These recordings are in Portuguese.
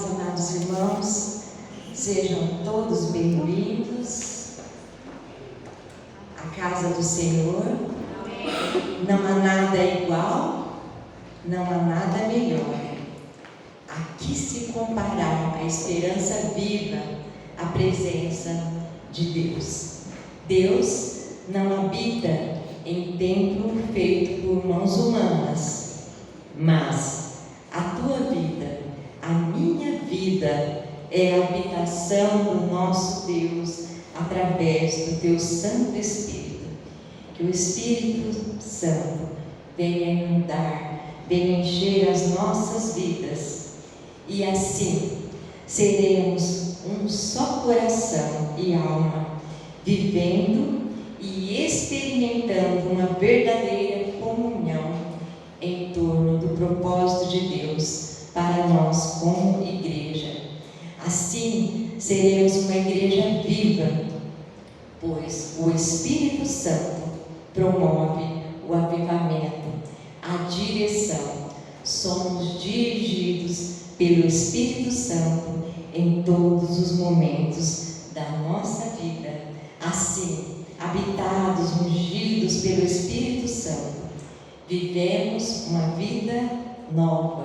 paz, amados irmãos, sejam todos bem-vindos à casa do Senhor. Não há nada igual, não há nada melhor. A que se comparar a esperança viva, a presença de Deus. Deus não habita em templo feito por mãos humanas, mas a tua vida, a minha vida, é a habitação do nosso Deus através do teu Santo Espírito. Que o Espírito Santo venha inundar, venha encher as nossas vidas, e assim seremos um só coração e alma, vivendo e experimentando uma verdadeira comunhão em torno do propósito de Deus para nós como igreja. Assim seremos uma igreja viva, pois o Espírito Santo promove o avivamento, a direção. Somos dirigidos pelo Espírito Santo em todos os momentos da nossa vida. Assim, habitados, ungidos pelo Espírito Santo, vivemos uma vida nova,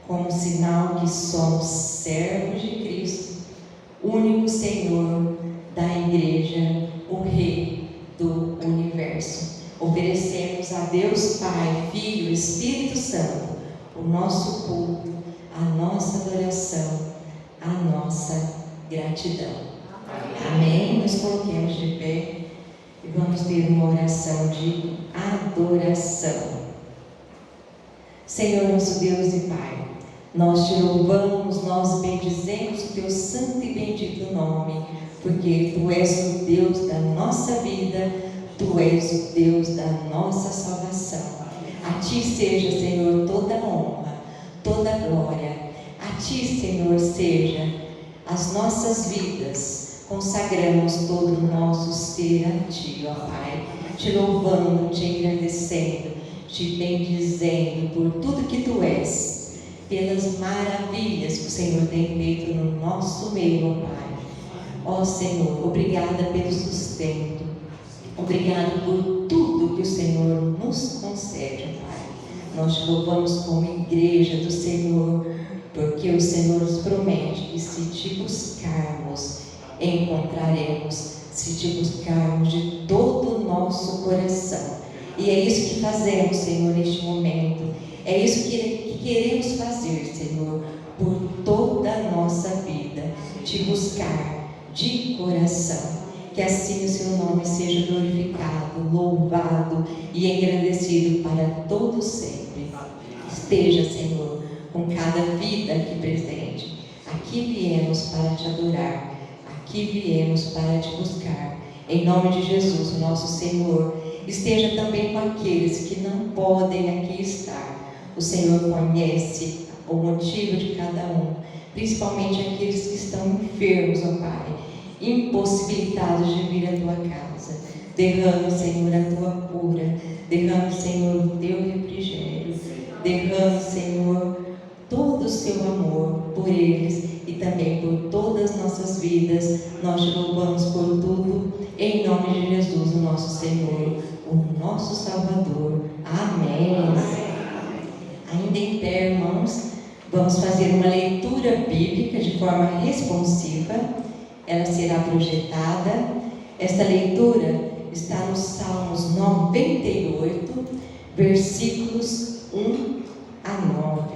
como sinal que somos servos de Cristo, único Senhor da igreja, o Rei do universo. Oferecemos a Deus Pai, Filho e Espírito Santo o nosso culto, a nossa adoração, a nossa gratidão. Amém? Nos coloquemos de pé e vamos ter uma oração de adoração. Senhor, nosso Deus e Pai, nós te louvamos, nós bendizemos o teu santo e bendito nome, porque tu és o Deus da nossa vida, tu és o Deus da nossa salvação. A ti seja, Senhor, toda honra, toda glória. A ti, Senhor, seja as nossas vidas. Consagramos todo o nosso ser a ti, ó Pai, te louvando, te engrandecendo, te bendizendo por tudo que tu és, pelas maravilhas que o Senhor tem feito no nosso meio, ó Pai. Ó Senhor, obrigada pelo sustento, obrigada por tudo que o Senhor nos concede, ó Pai. Nós te louvamos como igreja do Senhor, porque o Senhor nos promete que se te buscarmos, encontraremos, se te buscarmos de todo o nosso coração. E é isso que fazemos, Senhor, neste momento. É isso que queremos fazer, Senhor, por toda a nossa vida, te buscar de coração. Que assim o seu nome seja glorificado, louvado e engrandecido para todo sempre. Esteja, Senhor, com cada vida aqui presente. Aqui viemos para te adorar, aqui viemos para te buscar. Em nome de Jesus, o nosso Senhor, esteja também com aqueles que não podem aqui estar. O Senhor conhece o motivo de cada um, principalmente aqueles que estão enfermos, ó Pai, impossibilitados de vir à tua casa. Derrama, Senhor, a tua cura, derrama, Senhor, o teu refrigério, derrama, Senhor, todo o seu amor por eles e também por todas as nossas vidas. Nós te louvamos por tudo, em nome de Jesus, o nosso Senhor, o nosso Salvador. Amém. Ainda em pé, irmãos, vamos fazer uma leitura bíblica de forma responsiva. Ela será projetada. Esta leitura está nos Salmos 98, versículos 1 a 9.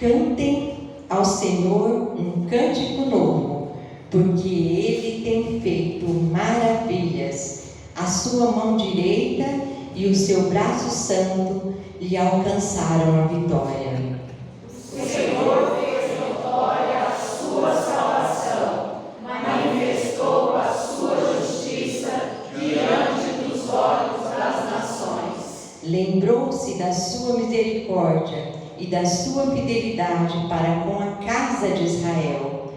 Cantem ao Senhor um cântico novo, porque Ele tem feito maravilhas. A sua mão direita e o seu braço santo lhe alcançaram a vitória. O Senhor fez notória a sua salvação, manifestou a sua justiça diante dos olhos das nações. Lembrou-se da sua misericórdia e da sua fidelidade para com a casa de Israel.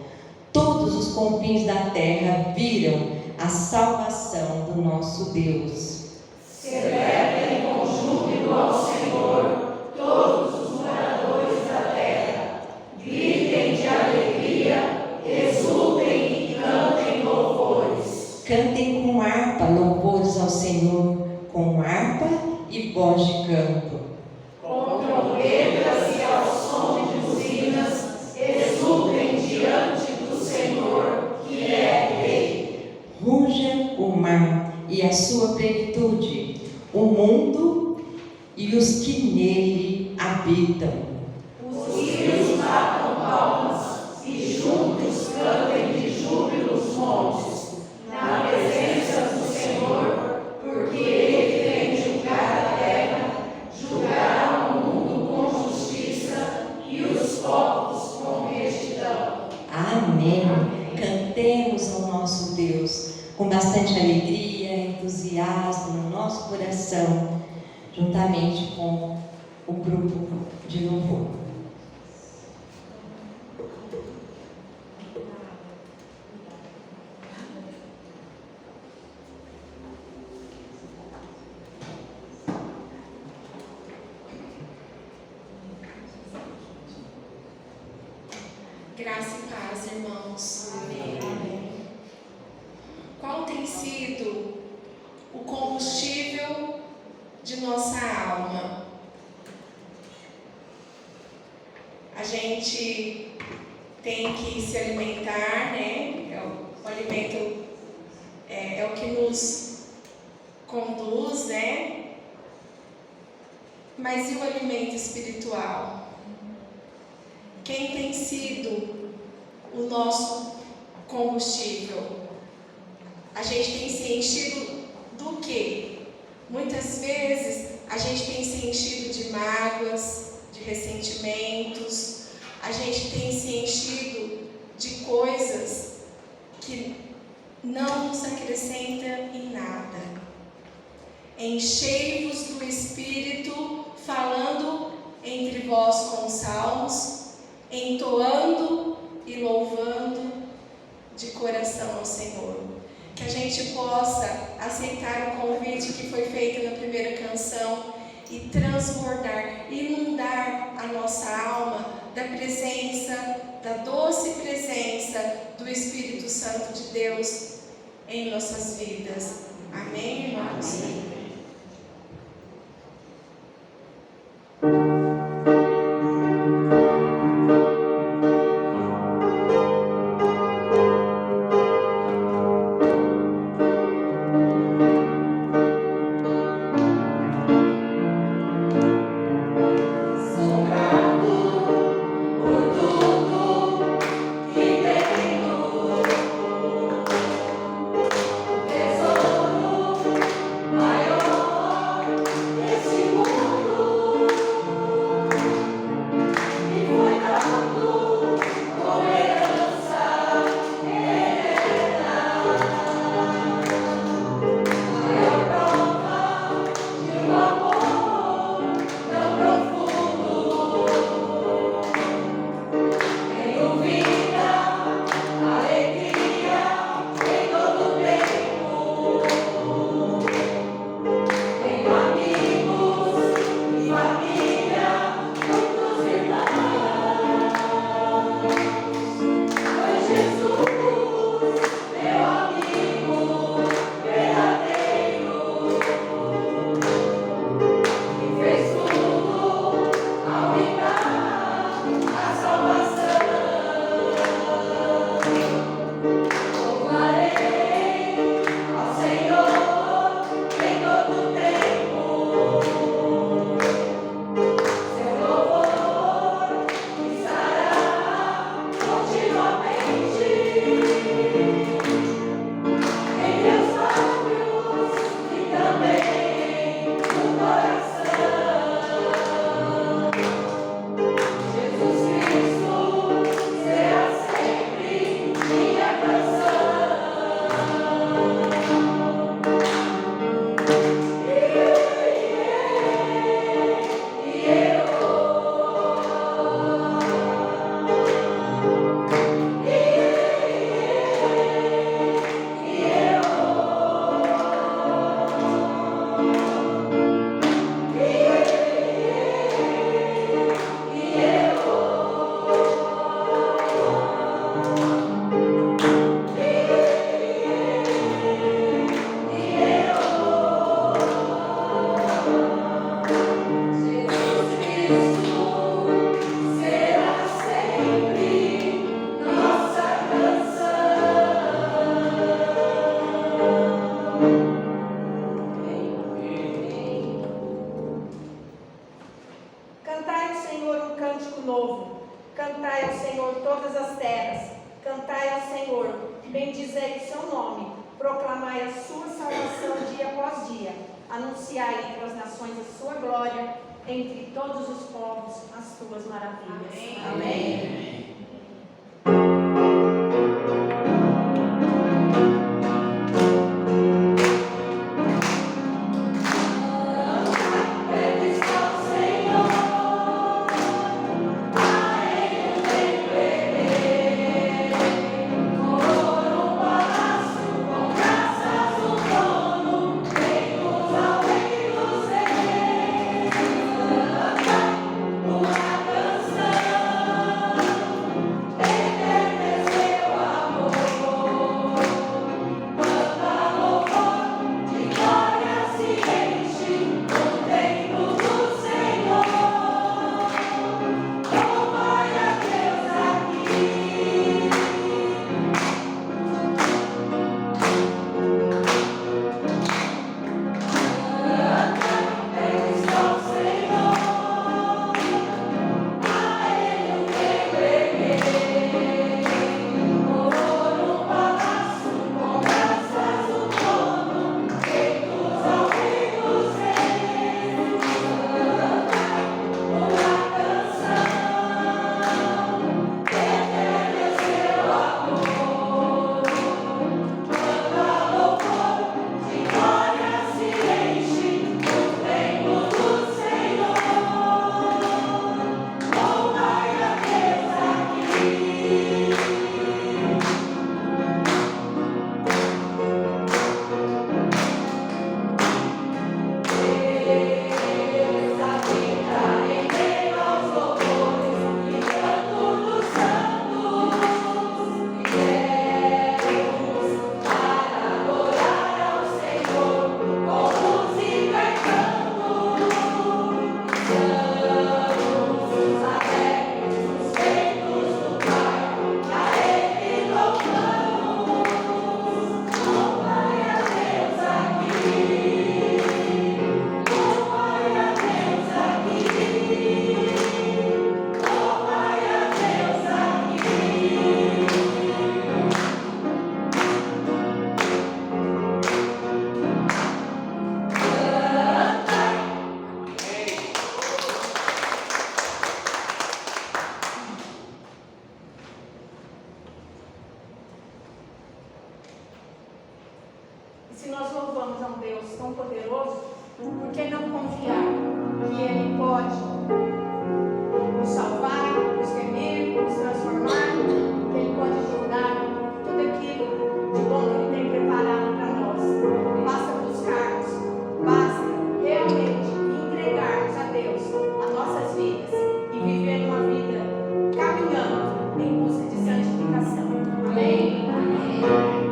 Todos os confins da terra viram a salvação do nosso Deus. Celebrem com júbilo ao Senhor todos os moradores voz de canto. Com trombetas e ao som de buzinas, exultem diante do Senhor, que é Rei. Ruja o mar e a sua plenitude, o mundo e os que nele habitam. Os rios batam palmas e juntos cantem de júbilo os montes, na presença do Senhor, porque Ele vem julgar a terra, julgará o mundo com justiça e os povos com retidão. Amém. Cantemos ao nosso Deus com bastante alegria, entusiasmo no nosso coração, juntamente com o grupo de louvor. Graça e paz, irmãos. Amém. Qual tem sido o combustível de nossa alma? A gente tem que se alimentar, né? O alimento é o que nos conduz, né? Mas e o alimento espiritual? Quem tem sido o nosso combustível? A gente tem se enchido do quê? Muitas vezes a gente tem se enchido de mágoas, de ressentimentos, a gente tem se enchido de coisas que não nos acrescentam em nada. Enchei-vos do Espírito, falando entre vós com salmos, entoando e louvando de coração ao Senhor. Que a gente possa aceitar o convite que foi feito na primeira canção e transbordar, inundar a nossa alma da presença, da doce presença do Espírito Santo de Deus em nossas vidas. Amém, irmãos? Tesouro novo. Cantai ao Senhor todas as terras, cantai ao Senhor, bendizei o seu nome, proclamai a sua salvação dia após dia, anunciai entre as nações a sua glória, entre todos os povos as suas maravilhas. Amém. Amém. Se nós louvamos a um Deus tão poderoso, por que não confiar que Ele pode nos salvar, nos remir, nos transformar, que Ele pode nos dar tudo aquilo de bom que Ele tem preparado para nós. Basta buscarmos, basta realmente entregarmos a Deus as nossas vidas e viver uma vida caminhando em busca de santificação. Amém? Amém.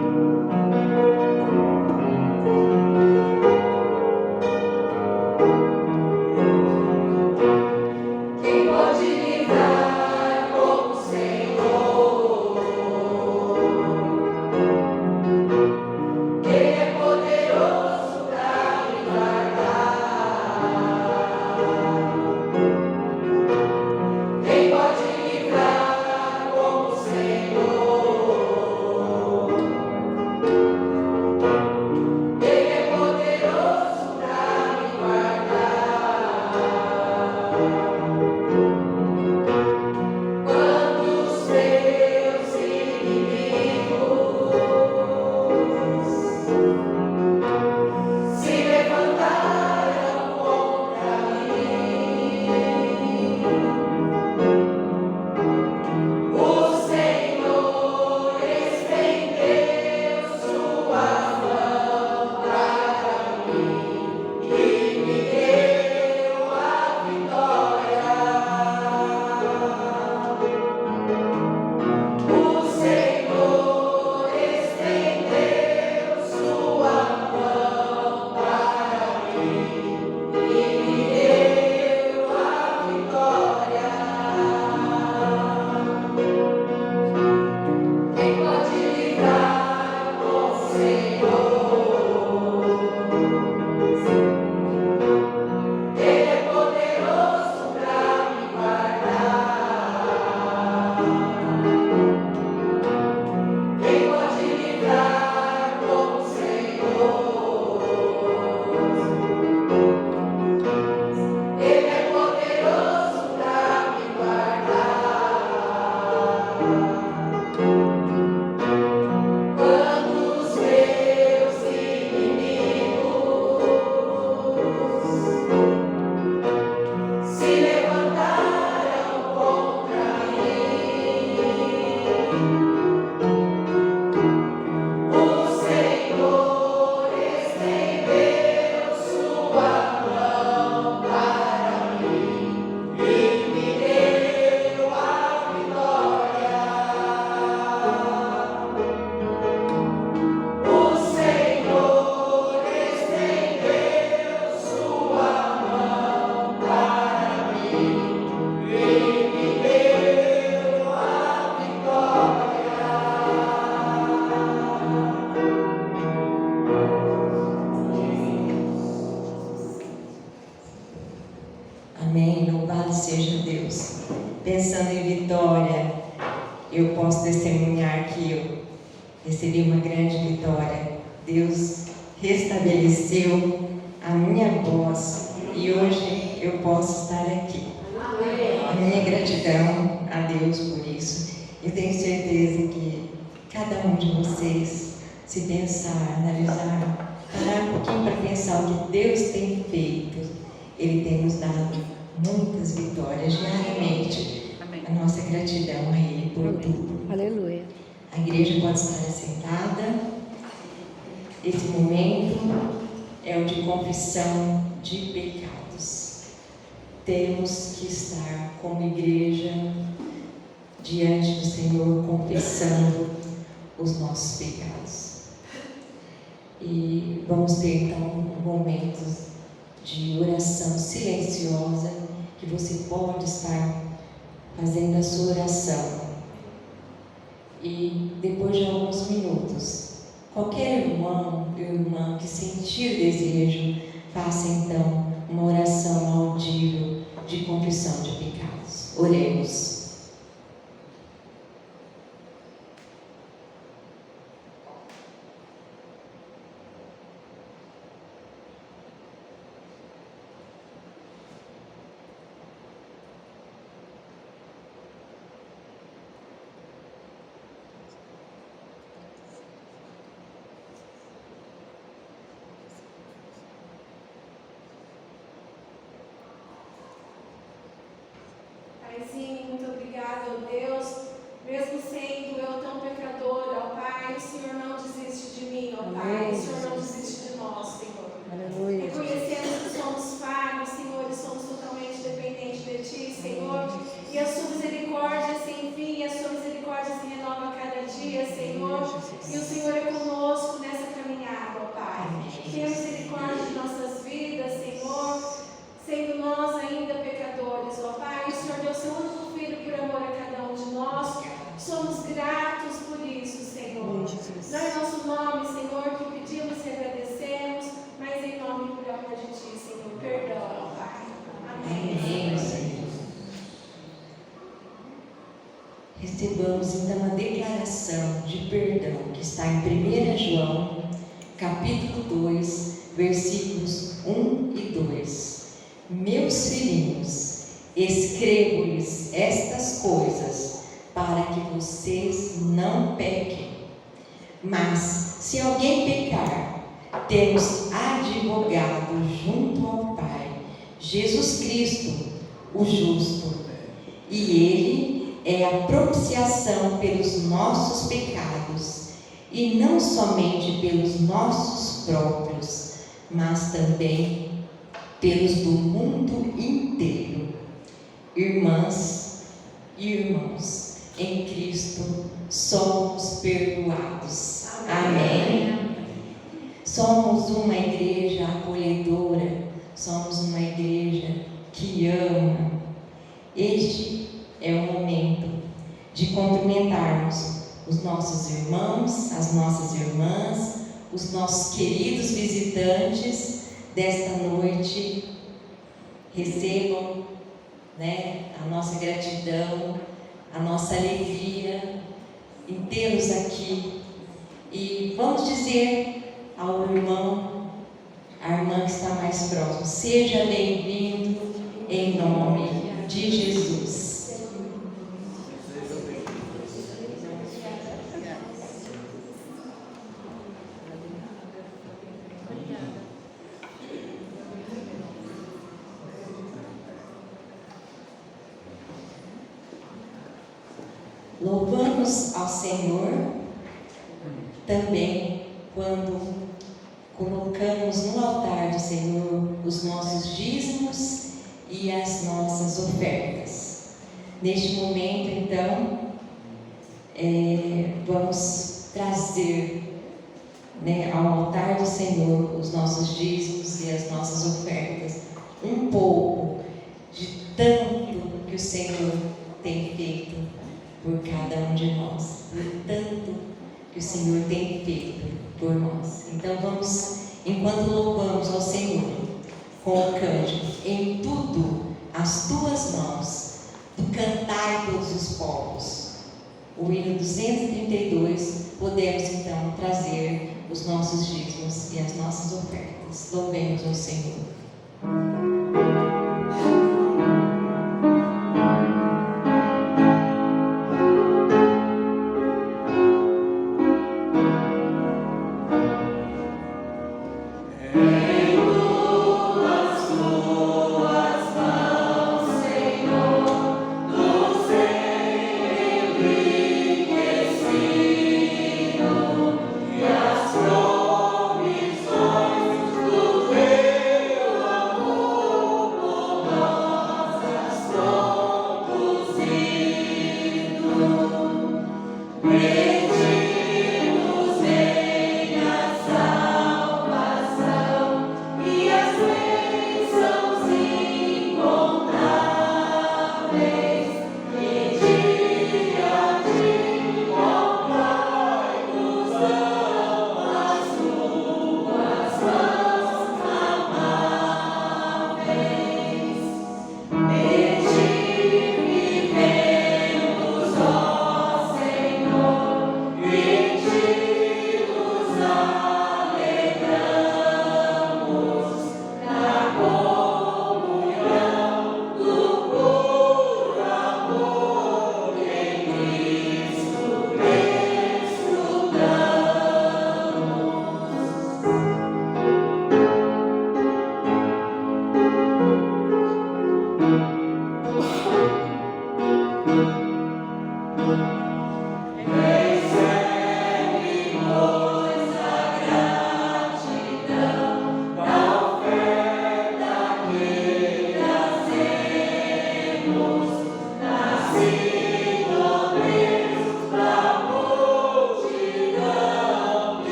pensando em Vitória, eu posso testemunhar que eu recebi uma grande vitória. Deus restabeleceu a minha voz e hoje eu posso estar aqui. A minha gratidão a Deus por isso. Eu tenho certeza que cada um de vocês, se pensar, analisar, parar um pouquinho para pensar o que Deus tem feito, Ele tem nos dado muitas vitórias diariamente. A nossa gratidão a Ele por tudo. Aleluia. A igreja pode estar assentada. Esse momento é o de confissão de pecados. Temos que estar como igreja diante do Senhor, confessando os nossos pecados. E vamos ter então um momento de oração silenciosa, que você pode estar fazendo a sua oração. E depois de alguns minutos, qualquer irmão ou irmã que sentir desejo, faça então uma oração audível de confissão de pecados. Oremos. Paizinho, muito obrigado, Deus. Mesmo sendo eu tão pecadora, ó Pai, o Senhor não desiste de mim, ó Pai. O Senhor não desiste de nós, Senhor. Aleluia. Reconhecemos que somos falhos, Senhor, e somos totalmente dependentes de Ti, Senhor. E a Sua misericórdia sem fim, e a Sua misericórdia se renova a cada dia, Senhor. E o Senhor é conosco nessa caminhada, ó Pai. Tenha misericórdia de nossas vidas, Senhor, sendo nós ainda pecadores, ó Pai. O Senhor deu Seu único Filho por amor a cada um de nós. Somos gratos por isso, Senhor. Não é nosso nome, Senhor, que pedimos e agradecemos, mas em nome próprio de Ti, Senhor. Perdão, ó Pai. Amém. Recebamos então a declaração de perdão que está em 1 João, capítulo 2, versículos 1 e 2. Meus filhinhos, escrevo-lhes estas coisas para que vocês não pequem. Mas, se alguém pecar, temos advogado junto ao Pai, Jesus Cristo, o justo, e Ele é a propiciação pelos nossos pecados, e não somente pelos nossos próprios, mas também pelos do mundo inteiro. Irmãs e irmãos, em Cristo somos perdoados. Amém. Somos uma igreja acolhedora, somos uma igreja que ama. Este é o momento de cumprimentarmos os nossos irmãos, as nossas irmãs, os nossos queridos visitantes desta noite. Recebam, a nossa gratidão, a nossa alegria em tê-los aqui. E vamos dizer ao irmão, à irmã que está mais próximo: seja bem-vindo em nome de Jesus. Louvamos ao Senhor também quando colocamos no altar do Senhor os nossos dízimos e as nossas ofertas. Neste momento, então, vamos trazer ao altar do Senhor os nossos dízimos e as nossas ofertas, um pouco de tanto que o Senhor tem feito por cada um de nós, por tanto que o Senhor tem feito por nós. Então vamos, enquanto louvamos ao Senhor com o cântico, em tudo as tuas mãos, do cantar todos os povos. O hino 232, podemos então trazer os nossos dízimos e as nossas ofertas. Louvemos ao Senhor.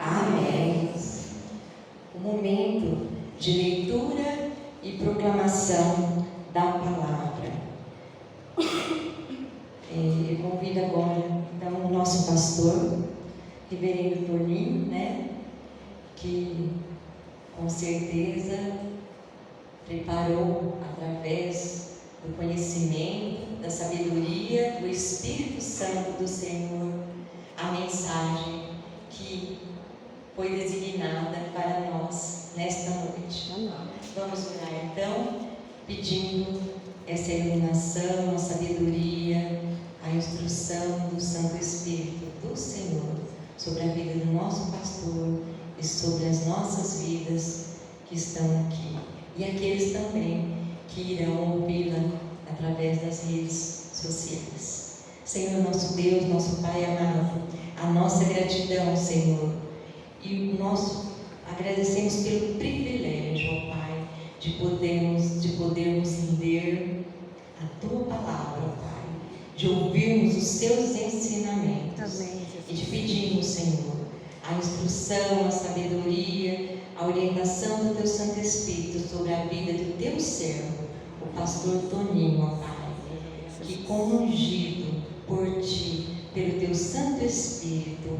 Amém. O momento de leitura e proclamação da palavra. Eu convido agora, então, o nosso pastor, Reverendo Toninho, que com certeza preparou através do conhecimento, da sabedoria, do Espírito Santo do Senhor, a mensagem que foi designada para nós nesta noite. Vamos orar então, pedindo essa iluminação, a sabedoria, a instrução do Santo Espírito do Senhor sobre a vida do nosso pastor e sobre as nossas vidas que estão aqui. E aqueles também que irão ouvi-la através das redes sociais. Senhor, nosso Deus, nosso Pai amado, a nossa gratidão, Senhor, e o nosso agradecemos pelo privilégio, ó Pai, de podermos ler a Tua palavra, ó Pai, de ouvirmos os Teus ensinamentos. Amém, e de pedirmos, Senhor, a instrução, a sabedoria, a orientação do Teu Santo Espírito sobre a vida do Teu servo, o pastor Toninho, ó Pai, que como ungido por Ti, pelo Teu Santo Espírito,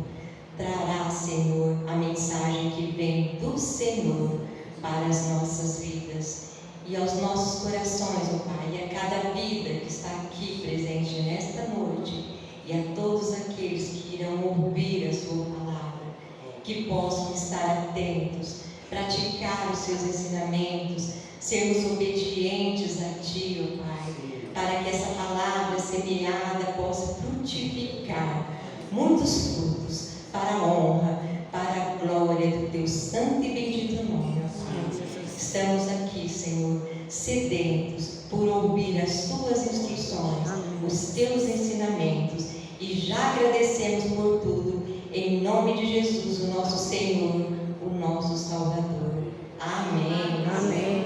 trará, Senhor, a mensagem que vem do Senhor para as nossas vidas. e aos nossos corações, ó Pai, e a cada vida que está aqui presente nesta noite, e a todos aqueles que irão ouvir a Sua palavra, que possam estar atentos, praticar os Seus ensinamentos, sermos obedientes a Ti, ó Pai, para que essa palavra semeada possa frutificar muitos frutos, para a honra, para a glória do Teu santo e bendito nome, ó Pai. Estamos aqui, Senhor, sedentos por ouvir as Tuas instruções, os Teus ensinamentos, e já agradecemos por tudo, em nome de Jesus, o nosso Senhor, o nosso Salvador. Amém. Amém.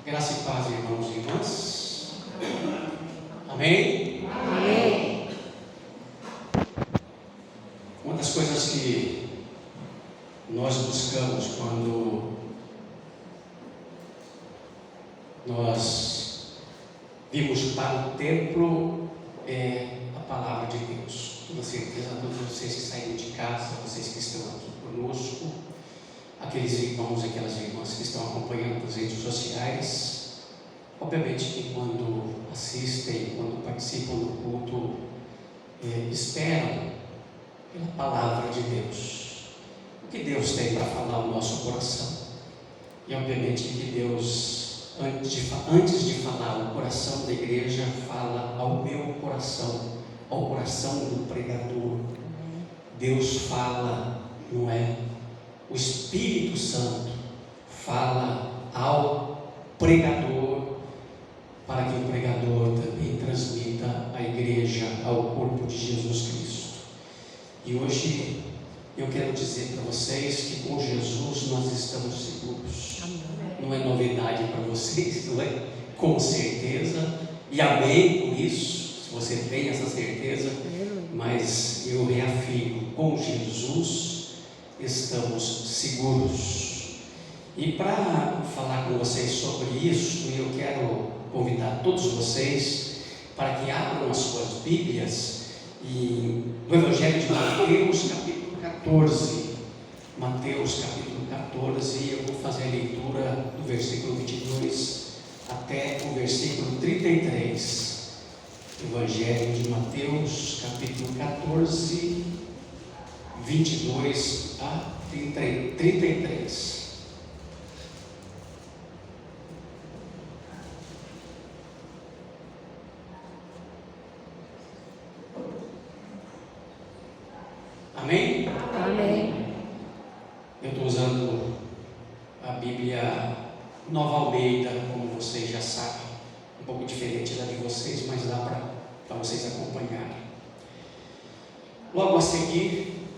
Graça e paz, irmãos e irmãs. Amém? Amém. Uma das coisas que nós buscamos quando nós vimos para o templo é a palavra de Deus. Com certeza, todos vocês que saíram de casa, vocês que estão aqui conosco, aqueles irmãos e aquelas irmãs que estão acompanhando as redes sociais, obviamente que quando assistem, quando participam do culto, esperam pela palavra de Deus. O que Deus tem para falar ao nosso coração. E obviamente que Deus, antes de falar ao coração da igreja, fala ao meu coração, ao coração do pregador. Deus fala, não é? O Espírito Santo fala ao pregador, para que o pregador também transmita à igreja, ao corpo de Jesus Cristo. E hoje eu quero dizer para vocês que com Jesus nós estamos seguros. Não é novidade para vocês, não é? Com certeza, e amém por isso, se você tem essa certeza, mas eu reafirmo, com Jesus estamos seguros. E para falar com vocês sobre isso, eu quero convidar todos vocês para que abram as suas Bíblias no Evangelho de Mateus, capítulo 14. Mateus, capítulo 14, eu vou fazer a leitura do versículo 22 até o versículo 33. Evangelho de Mateus, capítulo 14, 22 a 33. Amém? Amém. Eu estou usando a Bíblia Nova Almeida, como vocês já sabem, um pouco diferente da de vocês, mas dá para vocês acompanharem. Logo a seguir,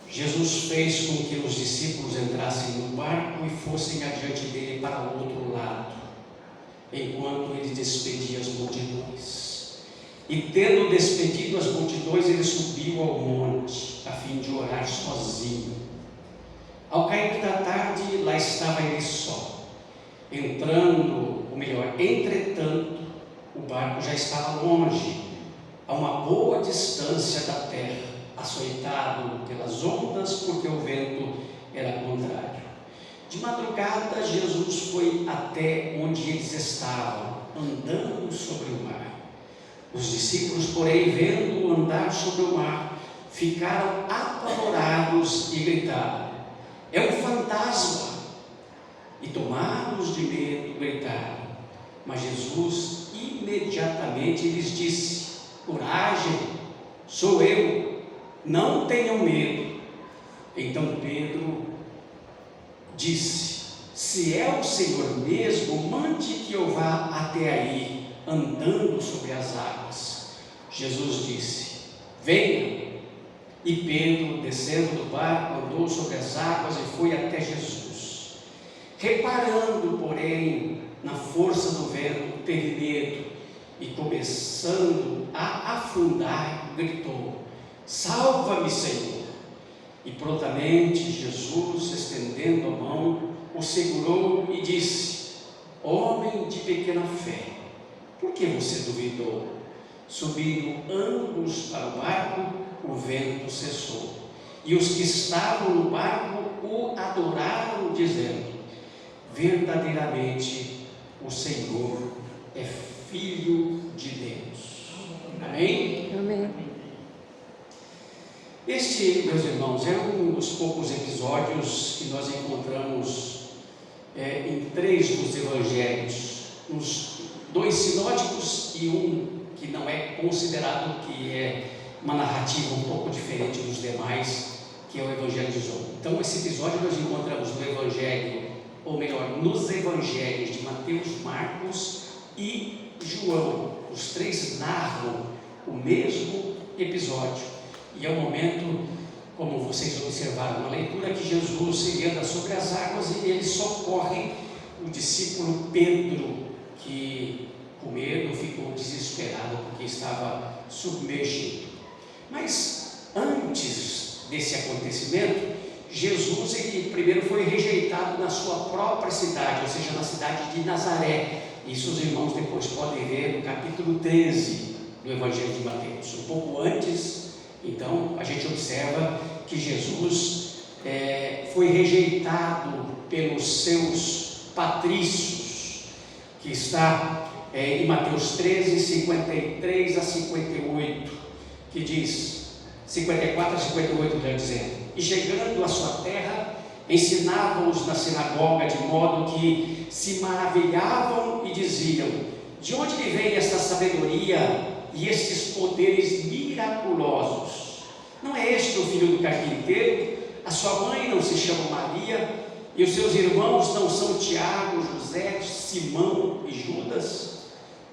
Jesus fez com que os discípulos entrassem no barco e fossem adiante dele para o outro lado, enquanto ele despedia as multidões. E tendo despedido as multidões, ele subiu ao monte, a fim de orar sozinho. Ao cair da tarde, lá estava ele só. Entretanto, o barco já estava longe, a uma boa distância da terra, açoitado pelas ondas, porque o vento era contrário. De madrugada, Jesus foi até onde eles estavam, andando sobre o mar. Os discípulos, porém, vendo-o andar sobre o mar, ficaram apavorados e gritaram: é um fantasma! E tomados de medo, gritaram. Mas Jesus imediatamente lhes disse: coragem, sou eu, não tenham medo. Então Pedro disse: se é o Senhor mesmo, mande que eu vá até aí, andando sobre as águas. Jesus disse: venha. E Pedro, descendo do barco, andou sobre as águas e foi até Jesus. Reparando, porém, na força do vento, teve medo e, começando a afundar, gritou: salva-me, Senhor! E prontamente Jesus, estendendo a mão, o segurou e disse: homem de pequena fé, por que você duvidou? Subindo ambos para o barco, o vento cessou. E os que estavam no barco o adoraram, dizendo: verdadeiramente o Senhor é Filho de Deus. Amém? Amém. Este, meus irmãos, é um dos poucos episódios que nós encontramos em 3 dos evangelhos, nos 2 sinóticos e um que não é considerado, que é uma narrativa um pouco diferente dos demais, que é o Evangelho de João. Então, esse episódio nós encontramos no Evangelho, ou melhor, nos Evangelhos de Mateus, Marcos e João. Os 3 narram o mesmo episódio. E é um momento, como vocês observaram na leitura, que Jesus ele anda sobre as águas e ele socorre o discípulo Pedro, que com medo ficou desesperado porque estava submergido. Mas antes desse acontecimento, Jesus ele primeiro foi rejeitado na sua própria cidade, ou seja, na cidade de Nazaré. Isso os irmãos depois podem ver no capítulo 13 do Evangelho de Mateus. Um pouco antes, então, a gente observa que Jesus foi rejeitado pelos seus patrícios, que está em Mateus 13, 53 a 58, que diz, 54 a 58, quer dizer: e chegando à sua terra, ensinava-os na sinagoga, de modo que se maravilhavam e diziam: de onde lhe vem esta sabedoria e estes poderes miraculosos? Não é este o filho do carpinteiro? A sua mãe não se chama Maria? E os seus irmãos não são Tiago, José, Simão e Judas?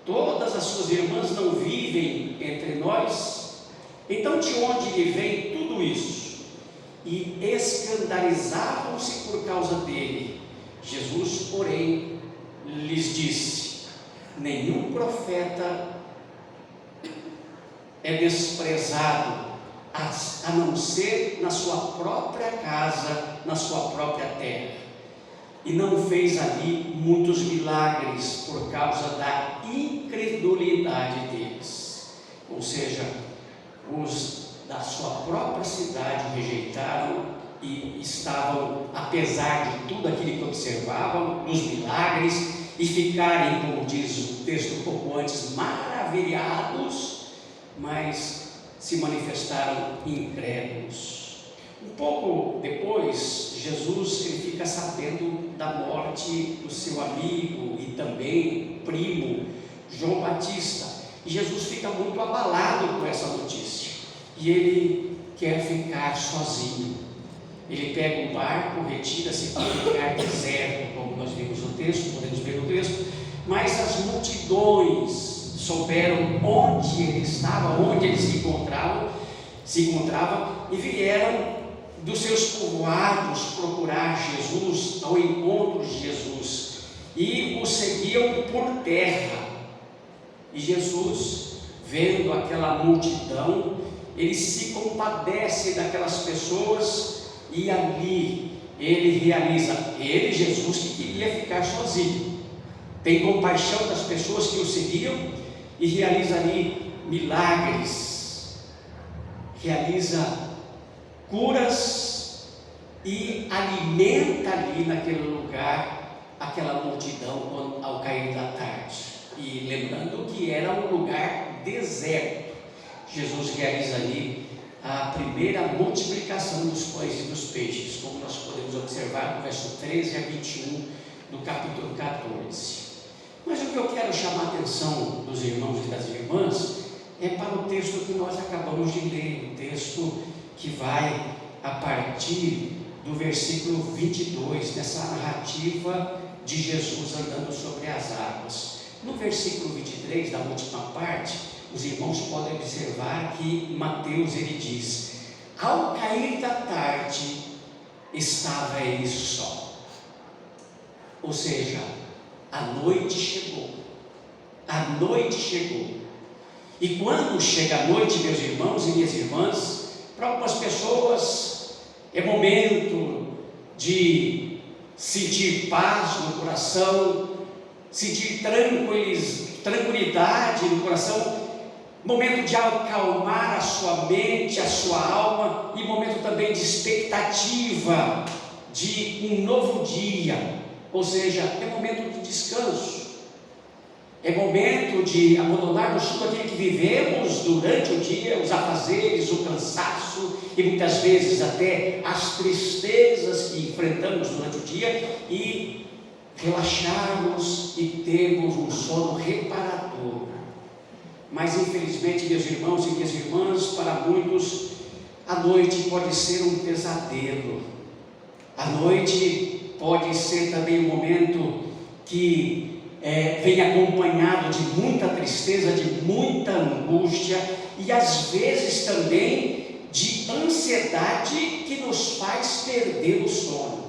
Todas as suas irmãs não vivem entre nós? Então de onde lhe vem tudo isso? E escandalizavam-se por causa dele. Jesus, porém, lhes disse: nenhum profeta é desprezado, a não ser na sua própria casa, na sua própria terra. E não fez ali muitos milagres por causa da incredulidade deles. Ou seja, os da sua própria cidade rejeitaram e estavam, apesar de tudo aquilo que observavam, dos milagres, e ficarem, como diz o texto um pouco antes, maravilhados, mas se manifestaram incrédulos. Um pouco depois, Jesus ele fica sabendo da morte do seu amigo e também primo, João Batista. E Jesus fica muito abalado com essa notícia. E ele quer ficar sozinho. Ele pega o barco, retira-se para um lugar deserto, como nós vimos no texto, podemos ver no texto. Mas as multidões souberam onde ele estava, onde ele se encontrava, e vieram dos seus povoados procurar Jesus, ao encontro de Jesus, e o seguiam por terra. E Jesus, vendo aquela multidão, ele se compadece daquelas pessoas, e ali ele realiza, Jesus que queria ficar sozinho, tem compaixão das pessoas que o seguiam e realiza ali milagres, realiza curas e alimenta ali naquele lugar aquela multidão ao cair da tarde. E lembrando que era um lugar deserto, Jesus realiza ali a primeira multiplicação dos pães e dos peixes, como nós podemos observar no verso 13 a 21 do capítulo 14. Mas o que eu quero chamar a atenção dos irmãos e das irmãs é para o texto que nós acabamos de ler, o texto que vai a partir do versículo 22, nessa narrativa de Jesus andando sobre as águas. No versículo 23, da última parte, os irmãos podem observar que Mateus ele diz: ao cair da tarde estava ele só. Ou seja, a noite chegou. A noite chegou. E quando chega a noite, meus irmãos e minhas irmãs, para algumas pessoas é momento de sentir paz no coração, sentir tranquilidade no coração, momento de acalmar a sua mente, a sua alma, e momento também de expectativa de um novo dia, ou seja, é momento de descanso, é momento de abandonarmos tudo aquilo que vivemos durante o dia, os afazeres, o cansaço e muitas vezes até as tristezas que enfrentamos durante o dia, e relaxarmos e termos um sono reparador. Mas infelizmente, meus irmãos e minhas irmãs, para muitos a noite pode ser um pesadelo, a noite pode ser também um momento que vem acompanhado de muita tristeza, de muita angústia e às vezes também de ansiedade que nos faz perder o sono.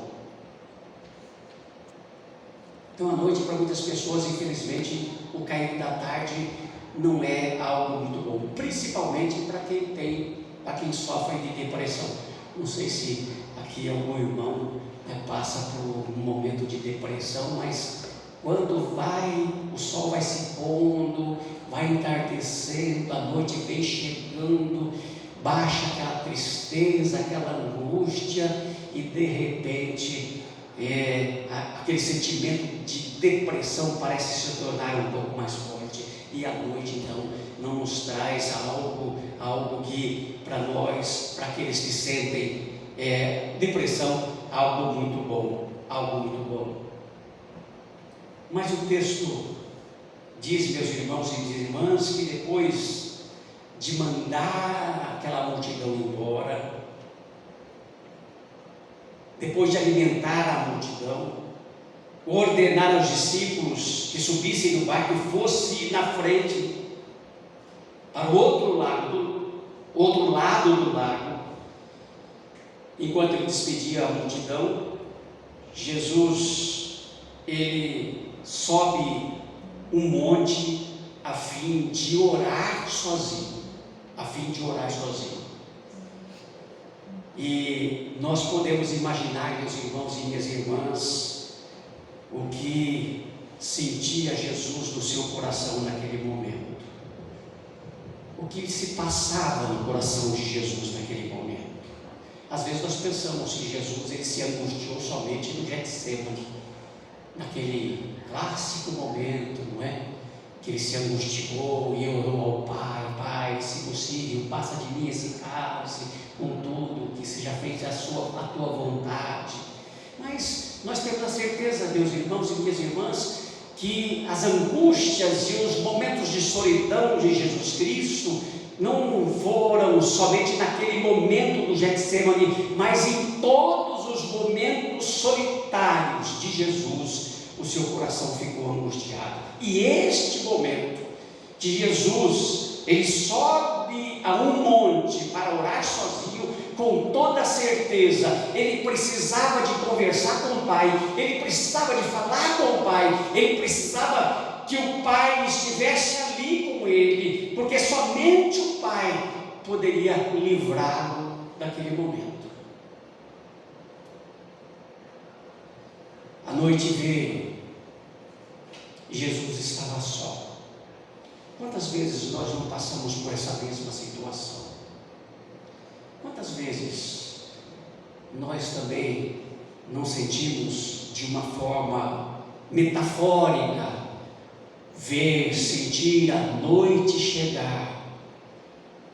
Então a noite para muitas pessoas, infelizmente, o cair da tarde não é algo muito bom, principalmente para quem sofre de depressão. Não sei se aqui algum irmão passa por um momento de depressão, mas quando o sol vai se pondo, vai entardecendo, a noite vem chegando, baixa aquela tristeza, aquela angústia, e de repente aquele sentimento de depressão parece se tornar um pouco mais forte, e a noite então não nos traz algo que para nós, para aqueles que sentem depressão, algo muito bom. Mas o texto diz, meus irmãos e minhas irmãs, que depois de mandar aquela multidão embora, depois de alimentar a multidão, ordenar aos discípulos que subissem no barco e fossem na frente, para o outro lado do lago, enquanto ele despedia a multidão, Jesus, ele sobe um monte a fim de orar sozinho, E nós podemos imaginar, meus irmãos e minhas irmãs, o que sentia Jesus no seu coração naquele momento, o que se passava no coração de Jesus naquele momento. Às vezes nós pensamos que Jesus ele se angustiou somente no Getsemane, naquele clássico momento, não é? Que ele se angustiou e orou ao Pai: Pai, se possível, passa de mim esse cálice, contudo, que seja feita a tua vontade. Mas nós temos a certeza, meus irmãos e minhas irmãs, que as angústias e os momentos de solidão de Jesus Cristo não foram somente naquele momento do Getsemane, mas em todos os momentos solitários de Jesus, o seu coração ficou angustiado. E este momento que Jesus, ele sobe a um monte para orar sozinho, com toda a certeza, ele precisava de conversar com o Pai, ele precisava de falar com o Pai, ele precisava que o Pai estivesse ali com ele, porque somente o Pai poderia livrá-lo daquele momento. A noite veio e Jesus estava só. Quantas vezes nós não passamos por essa mesma situação? Quantas vezes nós também não sentimos de uma forma metafórica ver, sentir a noite chegar,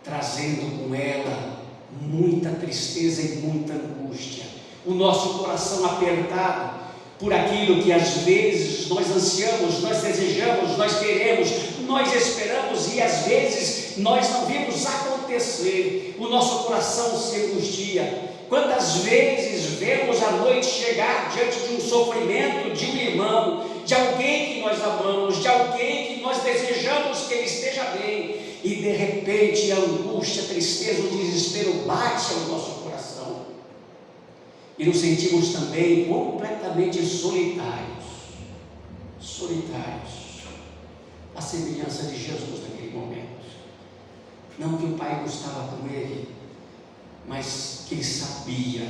trazendo com ela muita tristeza e muita angústia, o nosso coração apertado por aquilo que às vezes nós ansiamos, nós desejamos, nós queremos, nós esperamos, e às vezes nós não vimos acontecer, o nosso coração se angustia. Quantas vezes vemos a noite chegar diante de um sofrimento de um irmão, de alguém que nós amamos, de alguém que nós desejamos que ele esteja bem, e de repente a angústia, a tristeza, o desespero bate ao nosso coração, e nos sentimos também completamente solitários, a semelhança de Jesus naquele momento. Não que o Pai não estava com ele, mas que ele sabia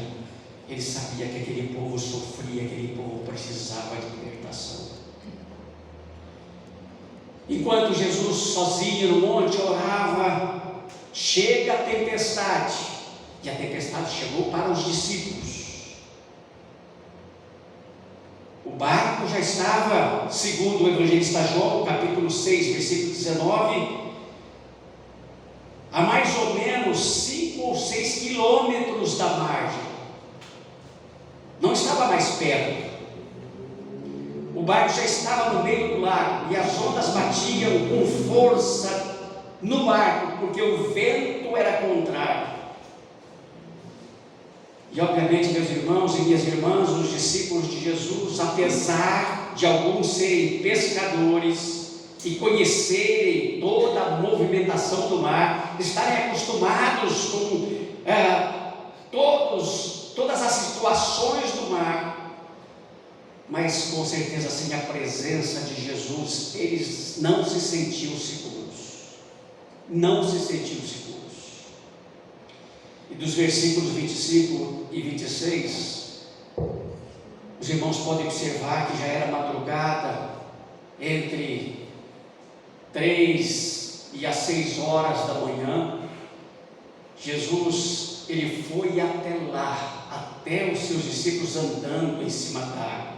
que aquele povo sofria, aquele povo precisava de libertação. Enquanto Jesus sozinho no monte orava, chega a tempestade, e a tempestade chegou para os discípulos. O barco já estava, segundo o evangelista João, capítulo 6, versículo 19, a mais ou menos 5 ou 6 quilômetros da margem. Não estava mais perto. O barco já estava no meio do lago e as ondas batiam com força no barco, porque o vento era contrário. E obviamente, meus irmãos e minhas irmãs, os discípulos de Jesus, apesar de alguns serem pescadores e conhecerem toda a movimentação do mar, estarem acostumados com todas as situações do mar, mas com certeza sem a presença de Jesus, eles não se sentiam seguros. Não se sentiam seguros. E dos versículos 25 e 26, os irmãos podem observar que já era madrugada, entre 3 e as 6 horas da manhã. Jesus, ele foi até lá, até os seus discípulos andando em cima da água.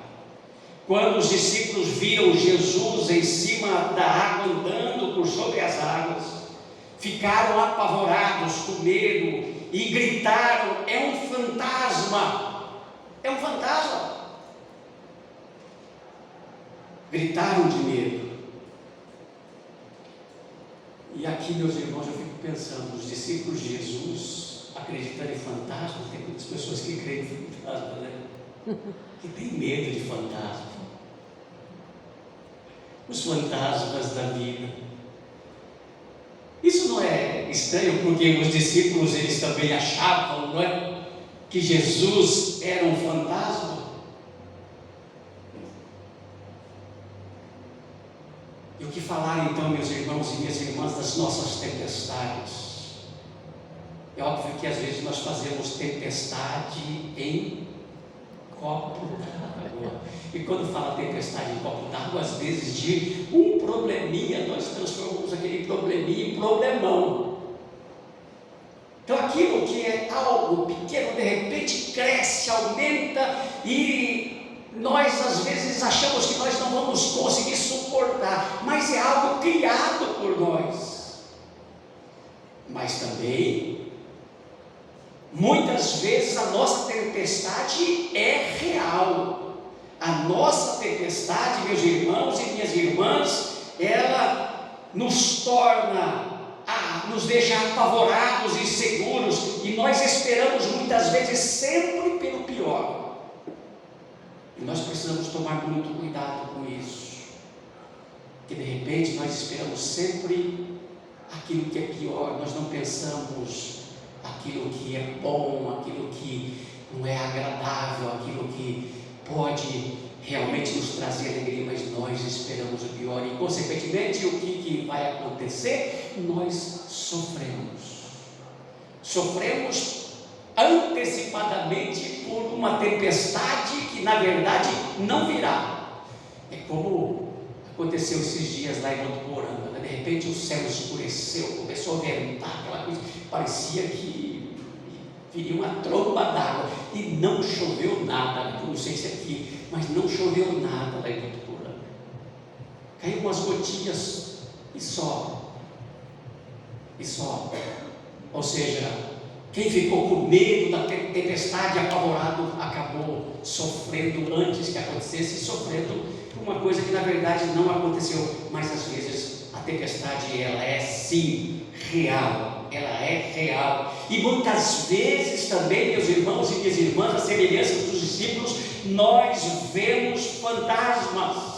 Quando os discípulos viram Jesus em cima da água, andando por sobre as águas, ficaram apavorados, com medo, e gritaram: é um fantasma, é um fantasma. Gritaram de medo. E aqui, meus irmãos, eu fico pensando, os discípulos de Jesus acreditando em fantasmas. Tem muitas pessoas que creem em fantasmas, né? Que tem medo de fantasma. Os fantasmas da vida. Isso não é estranho, porque os discípulos, eles também achavam, não é, que Jesus era um fantasma. E o que falar então, meus irmãos e minhas irmãs, das nossas tempestades? É óbvio que às vezes nós fazemos tempestade em copo d'água. E quando fala tempestade em copo d'água, às vezes de um probleminha, nós transformamos aquele probleminha em problemão. Então aquilo que é algo pequeno, de repente cresce, aumenta, e nós às vezes achamos que nós não vamos conseguir suportar, mas é algo criado por nós. Mas também, muitas vezes a nossa tempestade é real. A nossa tempestade, meus irmãos e minhas irmãs, ela nos nos deixa apavorados, inseguros, e nós esperamos muitas vezes sempre pelo pior. E nós precisamos tomar muito cuidado com isso, porque de repente nós esperamos sempre aquilo que é pior, nós não pensamos aquilo que é bom, aquilo que não é agradável, aquilo que pode realmente nos trazer alegria, mas nós esperamos o pior, e consequentemente o que vai acontecer? Nós sofremos antecipadamente por uma tempestade que na verdade não virá. É como aconteceu esses dias lá em Votuporanga, de repente o céu escureceu, começou a ventar, aquela coisa, parecia que viria uma tromba d'água, e não choveu nada. Eu não sei se aqui, mas não choveu nada lá em Votuporanga. Caiu umas gotinhas e só. Ou seja, quem ficou com medo da tempestade, apavorado, acabou sofrendo antes que acontecesse, sofrendo uma coisa que na verdade não aconteceu. Mas às vezes a tempestade, ela é sim real, ela é real. E muitas vezes também, meus irmãos e minhas irmãs, a semelhança dos discípulos, nós vemos fantasmas.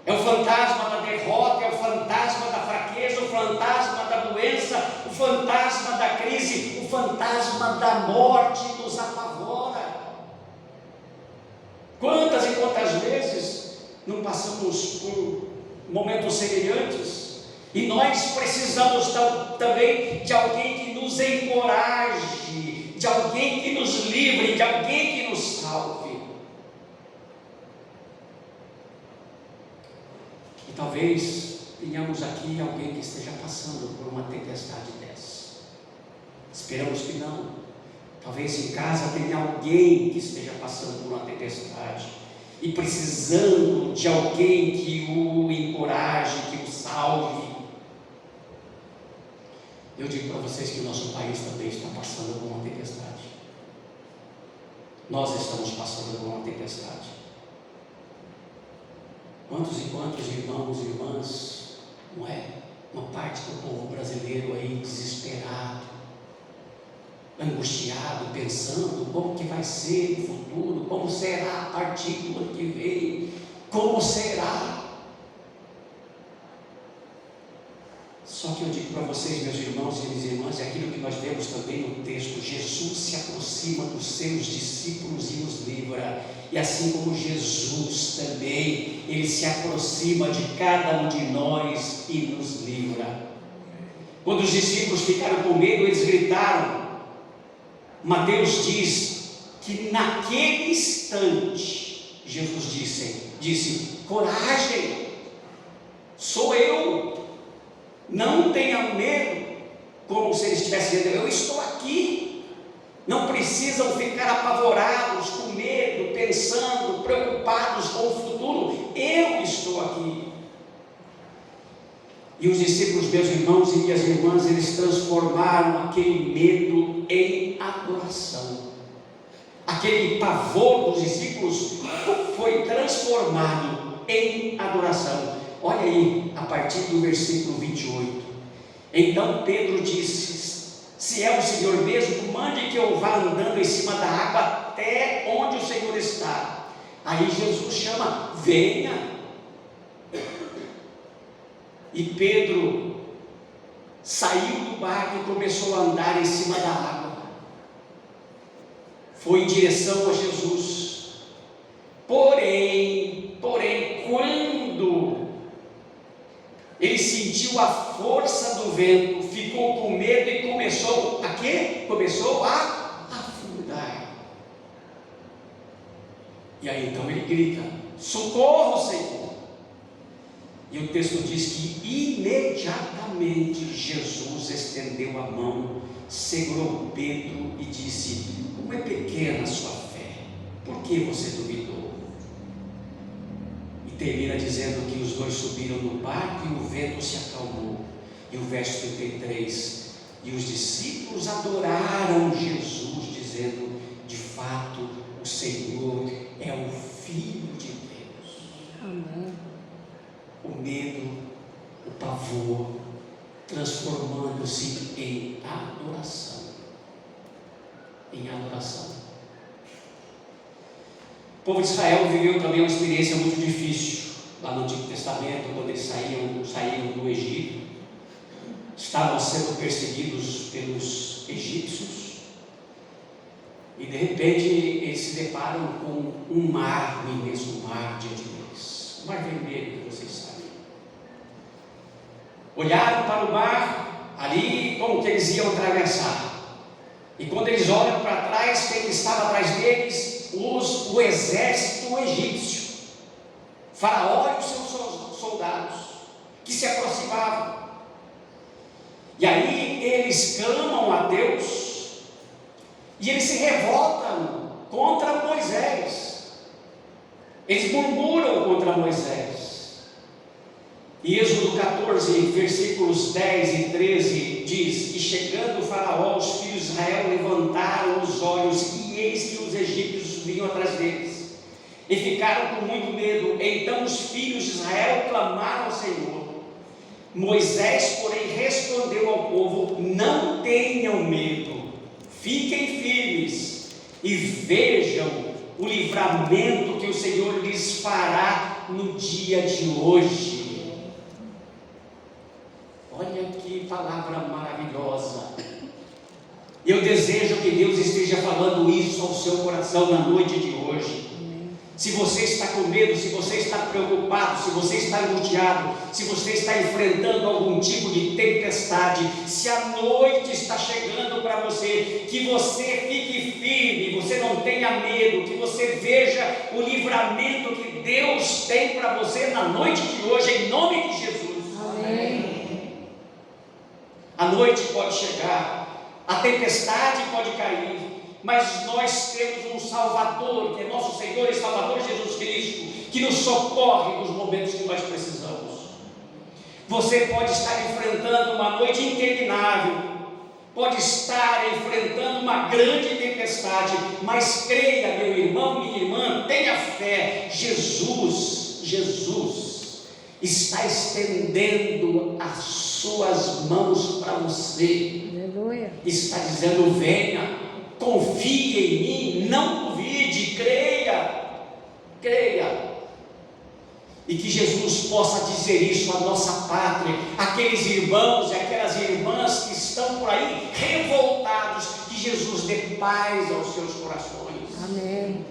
É o fantasma da derrota, é o fantasma da fraqueza, o fantasma da doença, o fantasma da crise, o fantasma da morte nos apavora. Quantas e quantas vezes não passamos por momentos semelhantes? E nós precisamos também de alguém que nos encoraje, de alguém que nos livre, de alguém que nos salve. talvez tenhamos aqui alguém que esteja passando por uma tempestade dessa. Esperamos que não. Talvez em casa tenha alguém que esteja passando por uma tempestade e precisando de alguém que o encoraje, que o salve. Eu digo para vocês que o nosso país também está passando por uma tempestade. Nós estamos passando por uma tempestade. Quantos e quantos irmãos e irmãs, não é? Uma parte do povo brasileiro aí desesperado, angustiado, pensando como que vai ser no futuro, como será a partir do ano que vem, como será. Só que eu digo para vocês, meus irmãos e minhas irmãs, é aquilo que nós vemos também no texto: Jesus se aproxima dos seus discípulos e os livra, e assim como Jesus também, Ele se aproxima de cada um de nós e nos livra. Quando os discípulos ficaram com medo, eles gritaram. Mateus diz que naquele instante, Jesus disse: coragem, sou eu, não tenham medo, como se ele estivesse dizendo: eu estou aqui. Não precisam ficar apavorados, com medo, pensando, preocupados com o futuro, eu estou aqui. E os discípulos, meus irmãos e minhas irmãs, eles transformaram aquele medo em adoração. Aquele pavor dos discípulos foi transformado em adoração. Olha aí, a partir do versículo 28. Então Pedro disse: se é o Senhor mesmo, mande que eu vá andando em cima da água até onde o Senhor está. Aí Jesus chama: venha. E Pedro saiu do barco e começou a andar em cima da água. Foi em direção a Jesus. Porém, quando ele sentiu a força do vento, ficou com medo e começou a quê? Começou a afundar. E aí então ele grita: socorro, Senhor! E o texto diz que imediatamente Jesus estendeu a mão, segurou Pedro e disse: como é pequena a sua fé, por que você duvidou? E termina dizendo que os dois subiram no barco e o vento se acalmou. E o verso 33: e os discípulos adoraram Jesus, dizendo: de fato, o Senhor é o Filho de Deus. Amém. O medo, o pavor, transformando-se em adoração. Em adoração. O povo de Israel viveu também uma experiência muito difícil lá no Antigo Testamento, quando eles saíram do Egito. Estavam sendo perseguidos pelos egípcios e de repente eles se deparam com um mar, um imenso mar diante deles, o mar vermelho que vocês sabem. Olharam para o mar ali, como que eles iam atravessar, e quando eles olham para trás, quem estava atrás deles? O exército egípcio, Faraó e os seus soldados que se aproximavam. E aí eles clamam a Deus e eles se revoltam contra Moisés. Eles murmuram contra Moisés. E Êxodo 14, versículos 10 e 13 diz: e chegando o Faraó, os filhos de Israel levantaram os olhos e eis que os egípcios vinham atrás deles e ficaram com muito medo. Então os filhos de Israel clamaram ao Senhor. Moisés, porém, respondeu ao povo: não tenham medo, fiquem firmes e vejam o livramento que o Senhor lhes fará no dia de hoje. Olha que palavra maravilhosa. Eu desejo que Deus esteja falando isso ao seu coração na noite de hoje. Se você está com medo, se você está preocupado, se você está angustiado, se você está enfrentando algum tipo de tempestade, se a noite está chegando para você, que você fique firme, você não tenha medo, que você veja o livramento que Deus tem para você na noite de hoje, em nome de Jesus. Amém. A noite pode chegar, a tempestade pode cair, mas nós temos um Salvador, que é nosso Senhor e Salvador Jesus Cristo, que nos socorre nos momentos que nós precisamos. Você pode estar enfrentando uma noite interminável, pode estar enfrentando uma grande tempestade, mas creia, meu irmão, minha irmã, tenha fé. Jesus está estendendo as suas mãos para você. Aleluia. Está dizendo: venha, confie em mim, não duvide, creia. E que Jesus possa dizer isso à nossa pátria, aqueles irmãos e aquelas irmãs que estão por aí revoltados, que Jesus dê paz aos seus corações. Amém.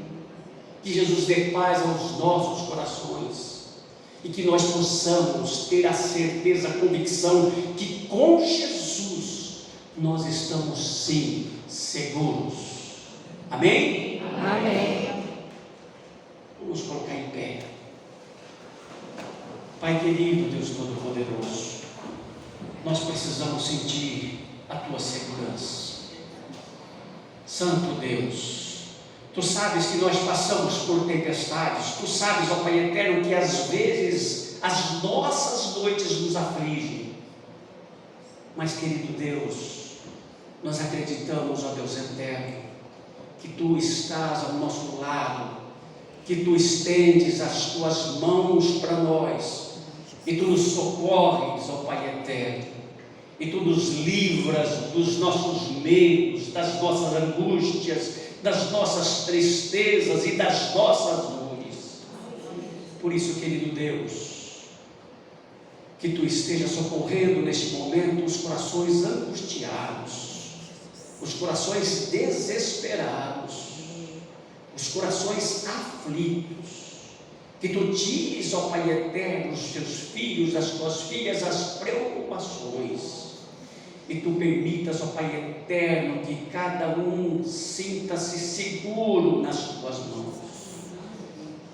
Que Jesus dê paz aos nossos corações. E que nós possamos ter a certeza, a convicção que com Jesus nós estamos sim seguros. Amém? Amém. Vamos colocar em pé. Pai querido, Deus Todo-Poderoso, nós precisamos sentir a Tua segurança. Santo Deus, Tu sabes que nós passamos por tempestades, Tu sabes, ó Pai eterno, que às vezes as nossas noites nos afligem, mas querido Deus, nós acreditamos, ó Deus eterno, que Tu estás ao nosso lado, que Tu estendes as Tuas mãos para nós, e Tu nos socorres, ó Pai eterno, e Tu nos livras dos nossos medos, das nossas angústias, das nossas tristezas e das nossas dores. Por isso, querido Deus, que Tu esteja socorrendo neste momento os corações angustiados, os corações desesperados, os corações aflitos. Que Tu tires, ó Pai eterno, os Teus filhos, as Tuas filhas, as preocupações, e Tu permitas, ó Pai eterno, que cada um sinta-se seguro nas Tuas mãos.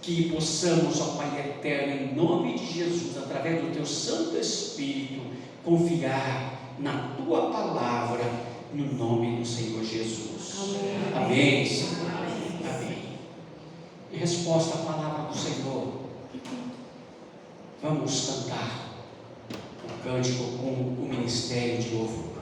Que possamos, ó Pai eterno, em nome de Jesus, através do Teu Santo Espírito, confiar na Tua palavra, no nome do Senhor Jesus. Amém. Amém, Senhor. Amém. Em resposta à palavra do Senhor, vamos cantar o cântico com o ministério de louvor.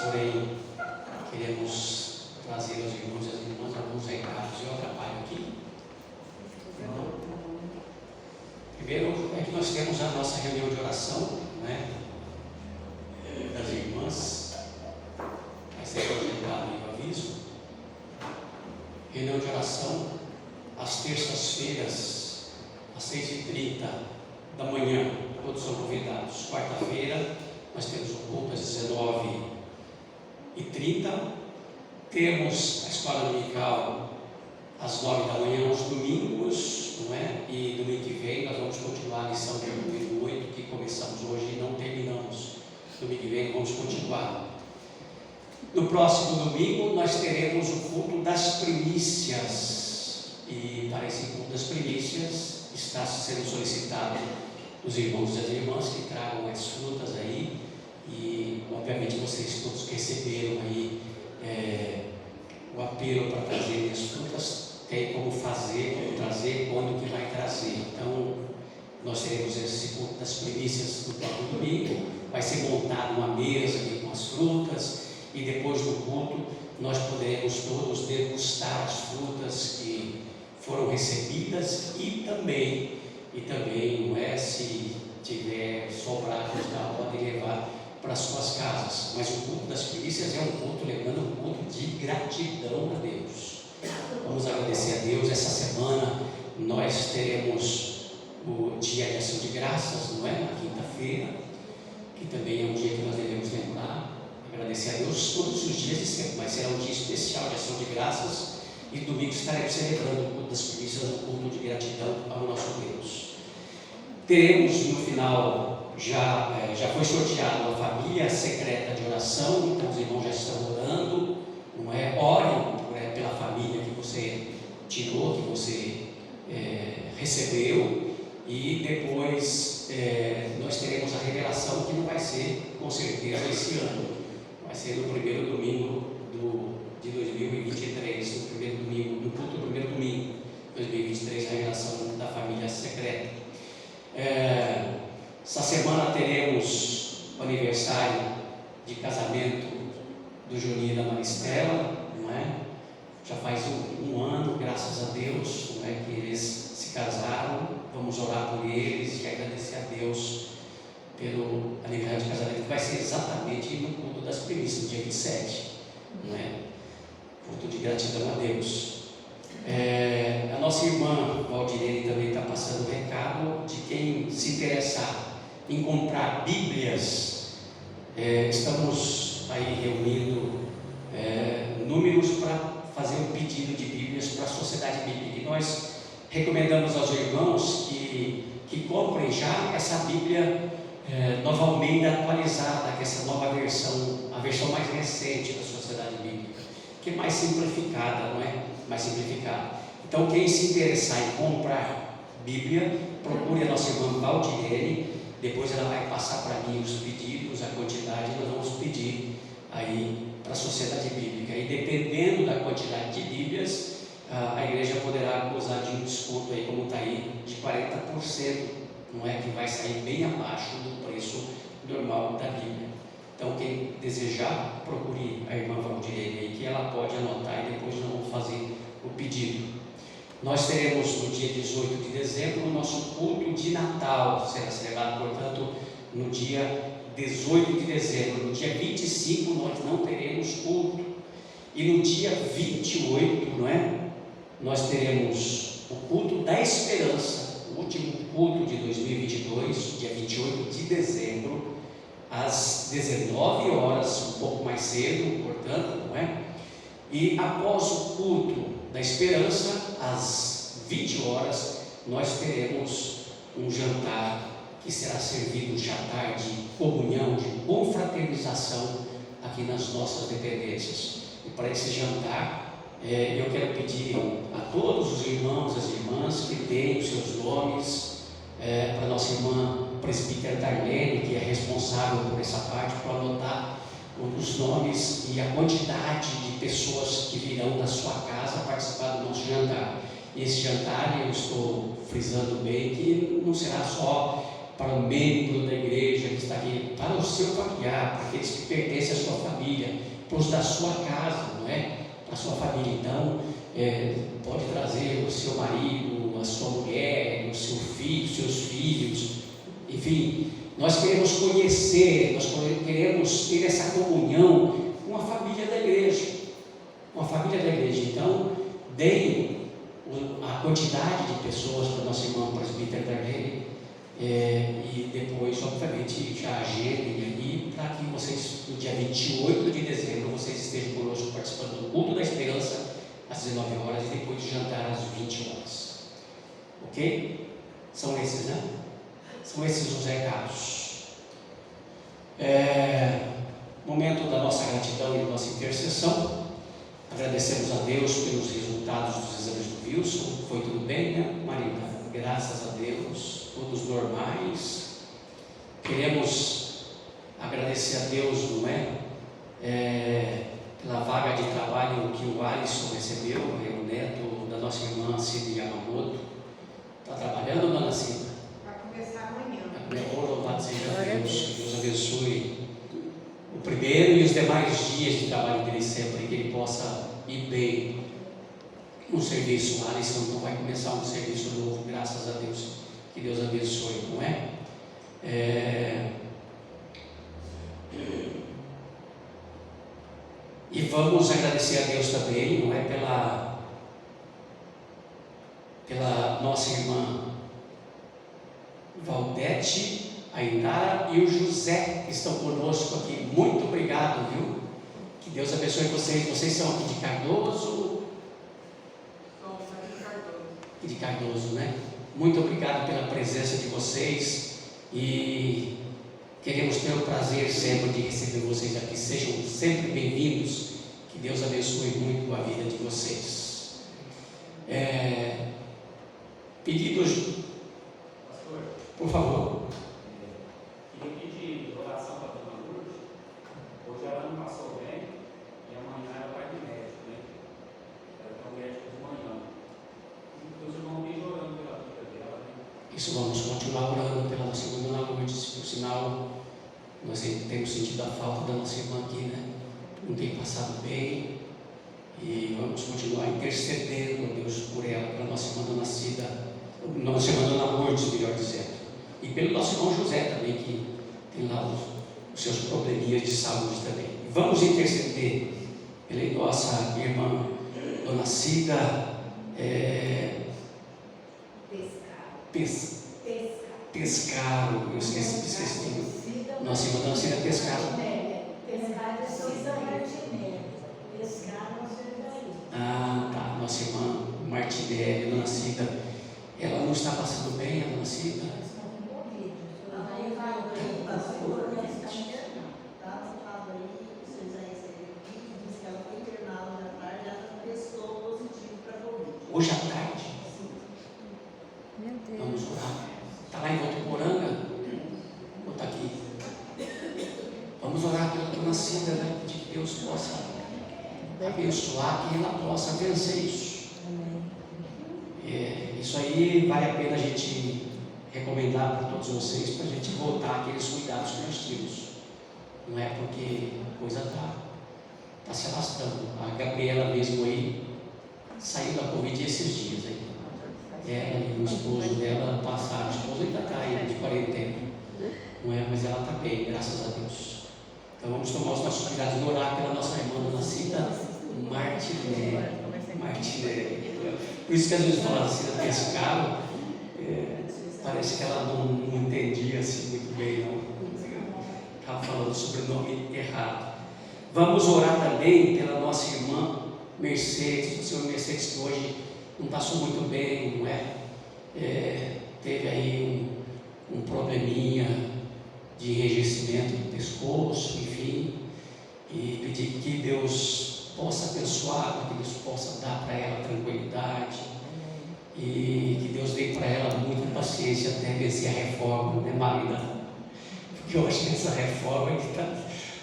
porém queremos trazer aos irmãos e às irmãs alguns recados. Eu atrapalho aqui? Não. Primeiro é que nós temos a nossa reunião de oração, né, das irmãs. Vai ser projetado aí o aviso. Reunião de oração às terças-feiras, às 6h30 da manhã. Todos são convidados. Quarta-feira nós temos o culto às 19h30. Temos a escola dominical às 9 da manhã aos domingos, não é? E domingo que vem nós vamos continuar a lição de número 8, que começamos hoje e não terminamos. Domingo que vem vamos continuar. No próximo domingo nós teremos o culto das primícias. E para esse culto das primícias está sendo solicitado os irmãos e as irmãs que tragam as frutas aí. E obviamente vocês todos receberam aí o apelo para trazerem as frutas. Tem como fazer, como trazer, quando que vai trazer. Então nós teremos esse culto das primícias no próprio domingo. Vai ser montada uma mesa ali com as frutas, e depois do culto nós poderemos todos degustar as frutas que foram recebidas, e também não é, se tiver sobrado, já podem levar para suas casas. Mas o culto das primícias é um culto, lembrando, um culto de gratidão a Deus. Vamos agradecer a Deus. Essa semana nós teremos o dia de ação de graças, não é? Na quinta-feira, que também é um dia que nós devemos lembrar, agradecer a Deus todos os dias de sempre, mas será um dia especial de ação de graças, e domingo estaremos celebrando o culto das primícias, um culto de gratidão ao nosso Deus. Teremos no final, já foi sorteado uma família secreta de oração, então os irmãos já estão orando, não é? Orem pela família que você tirou, que você recebeu, e depois nós teremos a revelação, que não vai ser com certeza esse ano, vai ser no primeiro domingo de 2023, no primeiro domingo, no culto do primeiro domingo de 2023, a revelação da família secreta. Essa semana teremos o aniversário de casamento do Juninho e da Maristela, não é? Já faz um ano, graças a Deus, não é, que eles se casaram. Vamos orar por eles e agradecer a Deus pelo aniversário de casamento, que vai ser exatamente no culto das primícias, no dia 27, não é? Culto de gratidão a Deus. A nossa irmã Valdirene também está passando o recado de quem se interessar em comprar Bíblias. Estamos aí reunindo números para fazer um pedido de Bíblias para a Sociedade Bíblica, e nós recomendamos aos irmãos que comprem já essa Bíblia Nova Almeida atualizada, que é essa nova versão, a versão mais recente da Sociedade Bíblica, que é mais simplificada, não é? Mais simplificada. Então, quem se interessar em comprar Bíblia, procure a nossa irmã Valdirene. Depois ela vai passar para mim os pedidos, a quantidade, nós vamos pedir aí para a Sociedade Bíblica. E dependendo da quantidade de Bíblias, a igreja poderá gozar de um desconto aí, como está aí, de 40%, não é? Que vai sair bem abaixo do preço normal da Bíblia. Então, quem desejar, procure a irmã Valdirene aí, que ela pode anotar, e depois nós vamos fazer o pedido. Nós teremos no dia 18 de dezembro o nosso culto de Natal, será celebrado, portanto, no dia 18 de dezembro. No dia 25 nós não teremos culto, e no dia 28, não é? Nós teremos o culto da esperança, o último culto de 2022, dia 28 de dezembro, às 19 horas, um pouco mais cedo, portanto, não é? E após o culto da esperança, às 20 horas, nós teremos um jantar, que será servido um jantar de comunhão, de confraternização aqui nas nossas dependências. E para esse jantar, eu quero pedir a todos os irmãos e as irmãs que deem os seus nomes, para a nossa irmã presbítera Darlene, que é responsável por essa parte, para anotar os nomes e a quantidade de pessoas que virão da sua casa participar do nosso jantar. E esse jantar, eu estou frisando bem, que não será só para o membro da igreja que está aqui, para o seu familiar, para aqueles que pertencem à sua família, para os da sua casa, não é? Para a sua família. Então, pode trazer o seu marido, a sua mulher, o seu filho, os seus filhos, enfim, nós queremos conhecer, nós queremos ter essa comunhão com a família da igreja, Então, deem a quantidade de pessoas para nosso irmão presbítero Darlene, e depois, obviamente, já agendem aí para que vocês, no dia 28 de dezembro, vocês estejam conosco participando do culto da esperança às 19 horas e depois de jantar às 20 horas. Ok? São esses, né? São esses os recados. Momento da nossa gratidão e da nossa intercessão. Agradecemos a Deus pelos resultados dos exames do Wilson. Foi tudo bem, né, Marina? Graças a Deus, todos normais. Queremos agradecer a Deus, não é? Pela vaga de trabalho que o Alisson recebeu, o neto da nossa irmã Cida Yamamoto. Está trabalhando, dona Cida? Vai começar amanhã. Louvado seja Deus, que Deus abençoe o primeiro e os demais dias de trabalho dele sempre, que ele possa ir bem no serviço. O Alisson não vai começar um serviço novo, graças a Deus, que Deus abençoe, não é? E vamos agradecer a Deus também, não é? Pela nossa irmã Valdete, a Inara e o José, que estão conosco aqui. Muito obrigado, viu? Que Deus abençoe vocês. Vocês são aqui de Cardoso? Somos aqui de Cardoso. De Cardoso, né? Muito obrigado pela presença de vocês e queremos ter o prazer sempre de receber vocês aqui. Sejam sempre bem-vindos. Que Deus abençoe muito a vida de vocês. Pedidos, Pastor, por favor. queria pedir oração para a dona Lourdes. Hoje ela não passou bem e amanhã ela vai de médico, né? Ela está médico de manhã. E os irmãos vêm orando pela vida dela, né? Isso, vamos continuar orando pela nossa irmã Dona Lourdes. Por sinal, nós temos sentido a falta da nossa irmã aqui, né? Não tem passado bem. E vamos continuar intercedendo a Deus por ela, pela nossa irmã Dona Cida, nossa irmã Dona Lourdes, melhor dizendo. E pelo nosso irmão José também, que tem lá os seus probleminhas de saúde também. Vamos interceder pela nossa irmã Dona Cida Pescaro, eu esqueci. Nossa irmã Dona Cida Pescaro. Pescado é Souza Martinelli. Pescado não sei daí. Ah, tá. Nossa irmã Martinelli, Dona Cida. Ela não está passando bem, a Dona Cida? Aí vai o bem, pastor, ela está internada. Está anotado aí, vocês já receberam o vídeo, diz que ela foi internada hoje à tarde, ela testou positivo para Covid. Hoje à tarde? Meu Deus. Vamos orar. Está lá em Votuporanga? Ou está aqui? Vamos orar pela Dona Cida, né? De que Deus possa abençoar, que ela possa vencer isso. Isso aí vale a pena a gente recomendar para todos vocês, para a gente voltar àqueles cuidados que nós tínhamos. Não é porque a coisa está se arrastando. A Gabriela mesmo aí saiu da Covid esses dias aí. Ela e o esposo dela passaram, o esposo ainda está aí de quarentena, não é? Mas ela está bem, graças a Deus. Então vamos tomar os nossos cuidados e orar pela nossa irmã Dona Cida Martinelli. Por isso que às vezes fala Cida Pescaro, parece que ela não entendia assim muito bem, não. Estava falando o sobrenome errado. Vamos orar também pela nossa irmã Mercedes, a senhora Mercedes, que hoje não passou muito bem, não é? Teve aí um probleminha de enrijecimento do pescoço, enfim, e pedir que Deus possa abençoar, que Deus possa dar para ela tranquilidade e que Deus dê para ela muita paciência até vencer a reforma, né, Marina? Porque eu acho que essa reforma que está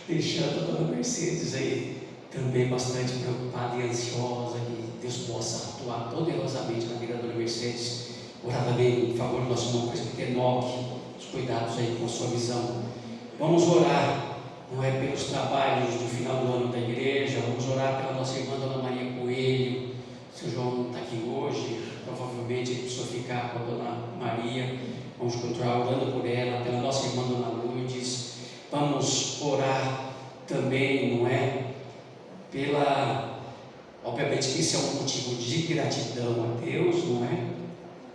deixando a dona Mercedes aí também bastante preocupada e ansiosa, que Deus possa atuar poderosamente na vida da dona Mercedes. Orar também em favor do nosso irmão presbítero Enoque, cuidados aí com sua visão. Vamos orar, não é pelos trabalhos do final do ano da igreja, vamos orar pela nossa irmã Dona Maria Coelho. O seu João não está aqui hoje, provavelmente ele precisou ficar com a Dona Maria. Vamos continuar orando por ela, pela nossa irmã Dona Lourdes. Vamos orar também, não é? Obviamente que isso é um motivo de gratidão a Deus, não é?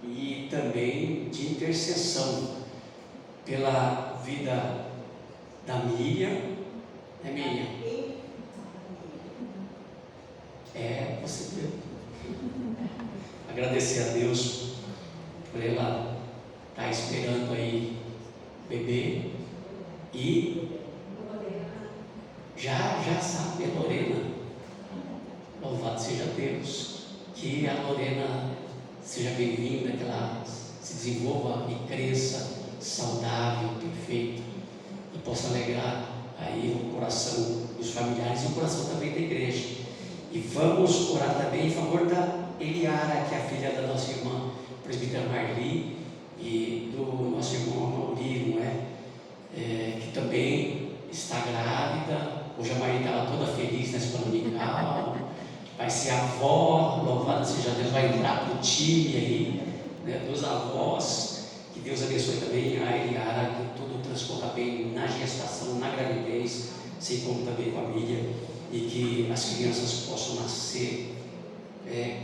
E também de intercessão pela vida da Miriam. É Miriam? Você viu? Agradecer a Deus por ela estar esperando aí bebê. E já sabe, a Lorena, louvado seja Deus, que a Lorena seja bem-vinda, que ela se desenvolva e cresça saudável, perfeita, e possa alegrar aí o coração dos familiares e o coração também da igreja. E vamos orar também em favor da Eliara, que é a filha da nossa irmã presbítera Marli, e do nosso irmão Mauri, não é? Que também está grávida. Hoje a Maria estava toda feliz na escola dominical, vai ser avó, louvado seja Deus, vai entrar para o time aí, né, dos avós. Que Deus abençoe também a Eliara, que tudo transcorra bem na gestação, na gravidez, assim como também com a Miriam, e que as crianças possam nascer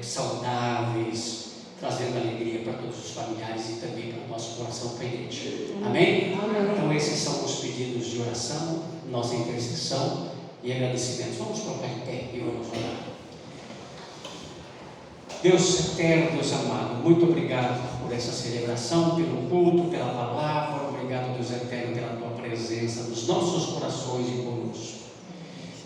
saudáveis, trazendo alegria para todos os familiares e também para o nosso coração, para a igreja. Amém? Amém. Então esses são os pedidos de oração, nossa intercessão e agradecimentos. Vamos colocar em pé e vamos orar. Deus eterno, Deus amado, muito obrigado por essa celebração, pelo culto, pela palavra. Obrigado, Deus eterno, pela tua presença nos nossos corações e conosco.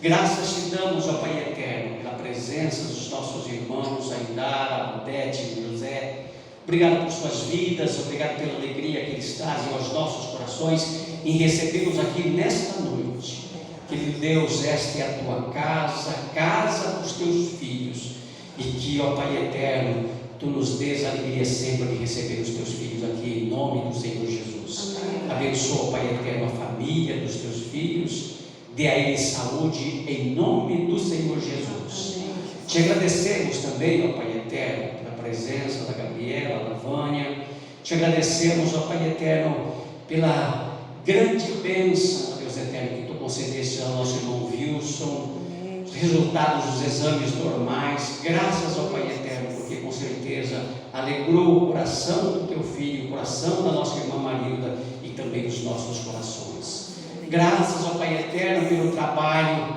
Graças te damos, ó Pai eterno, pela presença dos nossos irmãos, a Indara, a Odete, o José. Obrigado por suas vidas, obrigado pela alegria que eles trazem aos nossos corações em recebê-los aqui nesta noite. Querido Deus, esta é a tua casa, a casa dos teus filhos, e que, ó Pai eterno, tu nos dês a alegria sempre de receber os teus filhos aqui, em nome do Senhor Jesus. Amém. Abençoa, Pai eterno, a família dos teus filhos, dê a eles saúde, em nome do Senhor Jesus. Amém. Te agradecemos também, ó Pai eterno, pela presença da Gabriela, da Vânia. Te agradecemos, ó Pai eterno, pela grande bênção, ó Deus eterno, que tu concedeste ao nosso irmão Wilson, os resultados dos exames normais. Graças ao Pai eterno, porque com certeza alegrou o coração do teu filho, o coração da nossa irmã Marilda e também os nossos corações. Graças ao Pai eterno pelo trabalho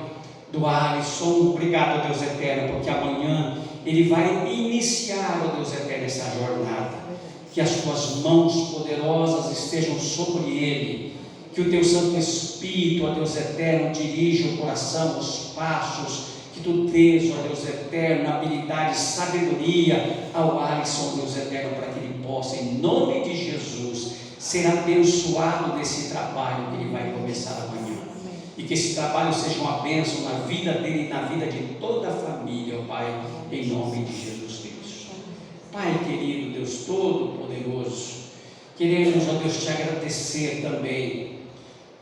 do Alisson. Obrigado, ó Deus eterno, porque amanhã ele vai iniciar, ó Deus eterno, essa jornada. Que as tuas mãos poderosas estejam sobre ele, que o teu Santo Espírito, ó Deus eterno, dirija o coração, os passos, que tu dês, ó Deus eterno, habilidade, sabedoria ao Alisson, Deus eterno, para que ele possa, em nome de Jesus, ser abençoado nesse trabalho que ele vai começar amanhã. E que esse trabalho seja uma bênção na vida dele e na vida de toda a família, ó Pai, em nome de Jesus Cristo. Pai querido, Deus Todo-Poderoso, queremos, ó Deus, te agradecer também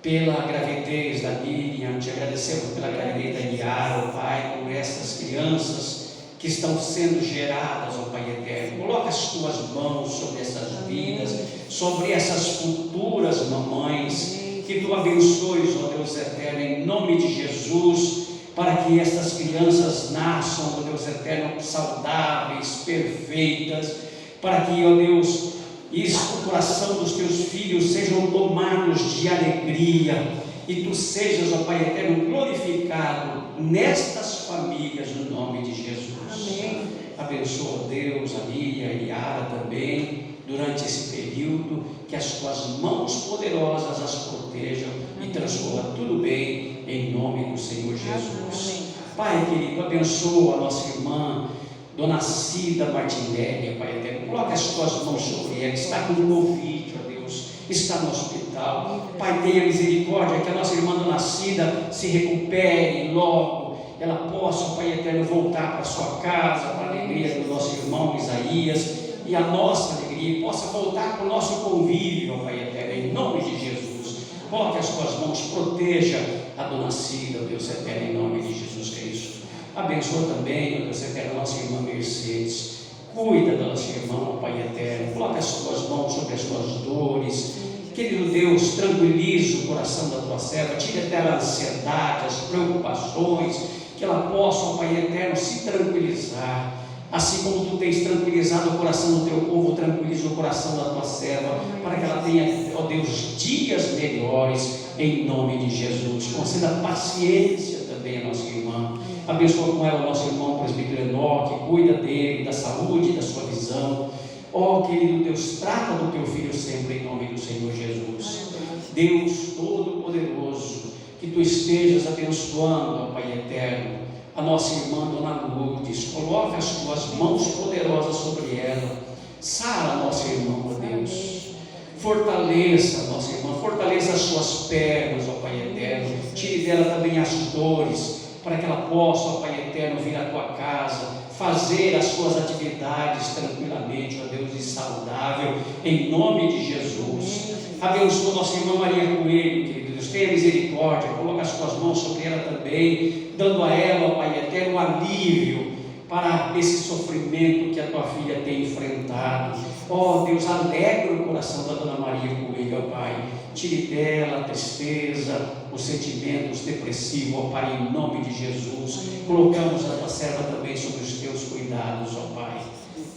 pela gravidez da Miriam, te agradecemos pela gravidez da Eliara, ó Pai, por essas crianças que estão sendo geradas, ó Pai eterno. Coloca as tuas mãos sobre essas vidas, sobre essas futuras mamães, que tu abençoes, ó Deus eterno, em nome de Jesus, para que estas crianças nasçam, ó Deus eterno, saudáveis, perfeitas, para que, ó Deus, o coração dos teus filhos sejam tomados de alegria, e tu sejas, ó Pai eterno, glorificado nestas famílias, no nome de Jesus. Amém. Abençoa, Deus, a Miriam, a Eliara também, durante esse período, que as tuas mãos poderosas as protejam e transcorra tudo bem, em nome do Senhor Jesus. Amém. Pai querido, abençoa a nossa irmã Dona Cida Martinelli, Pai eterno, coloca as tuas mãos sobre ela, está com Covid, ó Deus, está no hospital. Pai, tenha misericórdia, que a nossa irmã Dona Cida se recupere logo, ela possa, Pai eterno, voltar para sua casa, para a alegria do nosso irmão Isaías. e a nossa alegria, e possa voltar para o nosso convívio, ó Pai eterno, em nome de Jesus. Coloque as tuas mãos, proteja a dona Cida, Deus eterno, em nome de Jesus Cristo. Abençoa também, Deus eterno, a nossa irmã Mercedes. Cuida da nossa irmã, ó Pai eterno. Coloque as tuas mãos sobre as tuas dores. Querido Deus, tranquilize o coração da tua serva, tire dela a ansiedade, as preocupações, que ela possa, ó Pai eterno, se tranquilizar. Assim como tu tens tranquilizado o coração do teu povo, tranquiliza o coração da tua serva, para que ela tenha, ó Deus, dias melhores, em nome de Jesus. Conceda paciência também à nossa irmã. Abençoa com ela o nosso irmão presbítero Enoque, cuida dele, da saúde, da sua visão. Ó querido Deus, trata do teu filho sempre em nome do Senhor Jesus. Deus Todo-Poderoso, que tu estejas abençoando, ó Pai eterno, a nossa irmã Dona Lourdes. Coloca as tuas mãos poderosas sobre ela. Sara a nossa irmã, ó Deus. Fortaleça a nossa irmã, fortaleça as suas pernas, ó Pai eterno. Tire dela também as dores, para que ela possa, ó Pai eterno, vir à tua casa, fazer as suas atividades tranquilamente, ó Deus, e saudável, em nome de Jesus. Abençoa nossa irmã Maria Coelho, querido Deus, tenha misericórdia, coloca as tuas mãos sobre ela também, dando a ela, ó Pai eterno, alívio para esse sofrimento que a tua filha tem enfrentado. Ó Deus, alegra o coração da dona Maria Coelho, ó Pai. Tire dela a tristeza, os sentimentos depressivos, ó Pai, em nome de Jesus. Colocamos a tua serva também sobre os teus cuidados, ó Pai.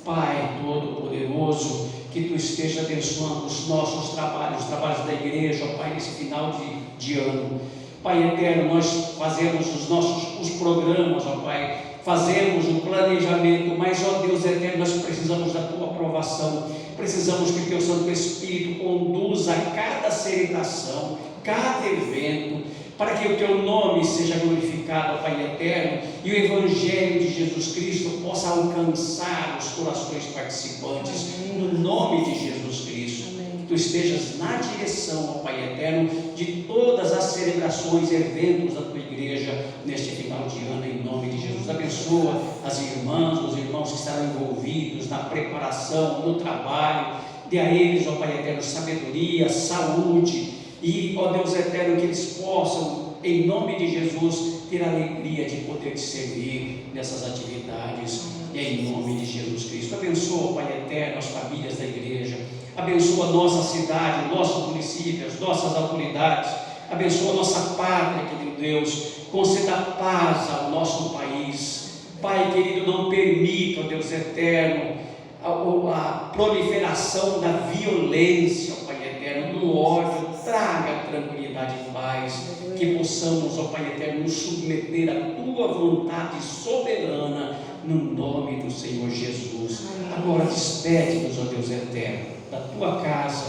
Pai Todo-Poderoso, que tu esteja abençoando os nossos trabalhos, os trabalhos da igreja, ó Pai, nesse final de ano. Pai eterno, nós fazemos os programas, ó Pai, fazemos o planejamento, mas, ó Deus eterno, nós precisamos da tua aprovação, precisamos que o teu Santo Espírito conduza cada celebração, cada evento, para que o teu nome seja glorificado, Pai eterno, e o Evangelho de Jesus Cristo possa alcançar os corações participantes, no nome de Jesus Cristo. Que tu estejas na direção, ó Pai eterno, de todas as celebrações, eventos da tua igreja neste final de ano, em nome de Jesus. Abençoa as irmãs, os irmãos que estarão envolvidos na preparação, no trabalho. Dê a eles, ó Pai eterno, sabedoria, saúde, e, ó Deus eterno, que eles possam, em nome de Jesus, ter a alegria de poder te servir nessas atividades, e em nome de Jesus Cristo. Abençoa, Pai eterno, as famílias da igreja. Abençoa a nossa cidade, nossos municípios, nossas autoridades. Abençoa a nossa pátria, querido Deus. Conceda paz ao nosso país. Pai querido, não permita, ó Deus eterno, a proliferação da violência, ó Pai eterno, do ódio. Traga tranquilidade e paz. Que possamos, ó Pai eterno, nos submeter à tua vontade soberana, no nome do Senhor Jesus. Agora despede-nos, ó Deus eterno, da tua casa,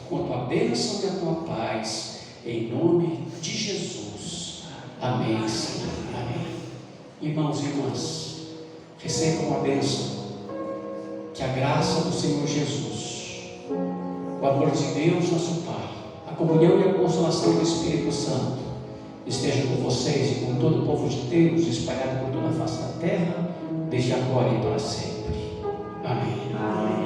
com a tua bênção e a tua paz, em nome de Jesus. Amém, Senhor. Amém. Irmãos e irmãs, recebam a bênção, que a graça do Senhor Jesus, o amor de Deus, nosso Pai, a comunhão e a consolação do Espírito Santo esteja com vocês e com todo o povo de Deus, espalhado por toda a face da terra, desde agora e para sempre. Amém. Amém.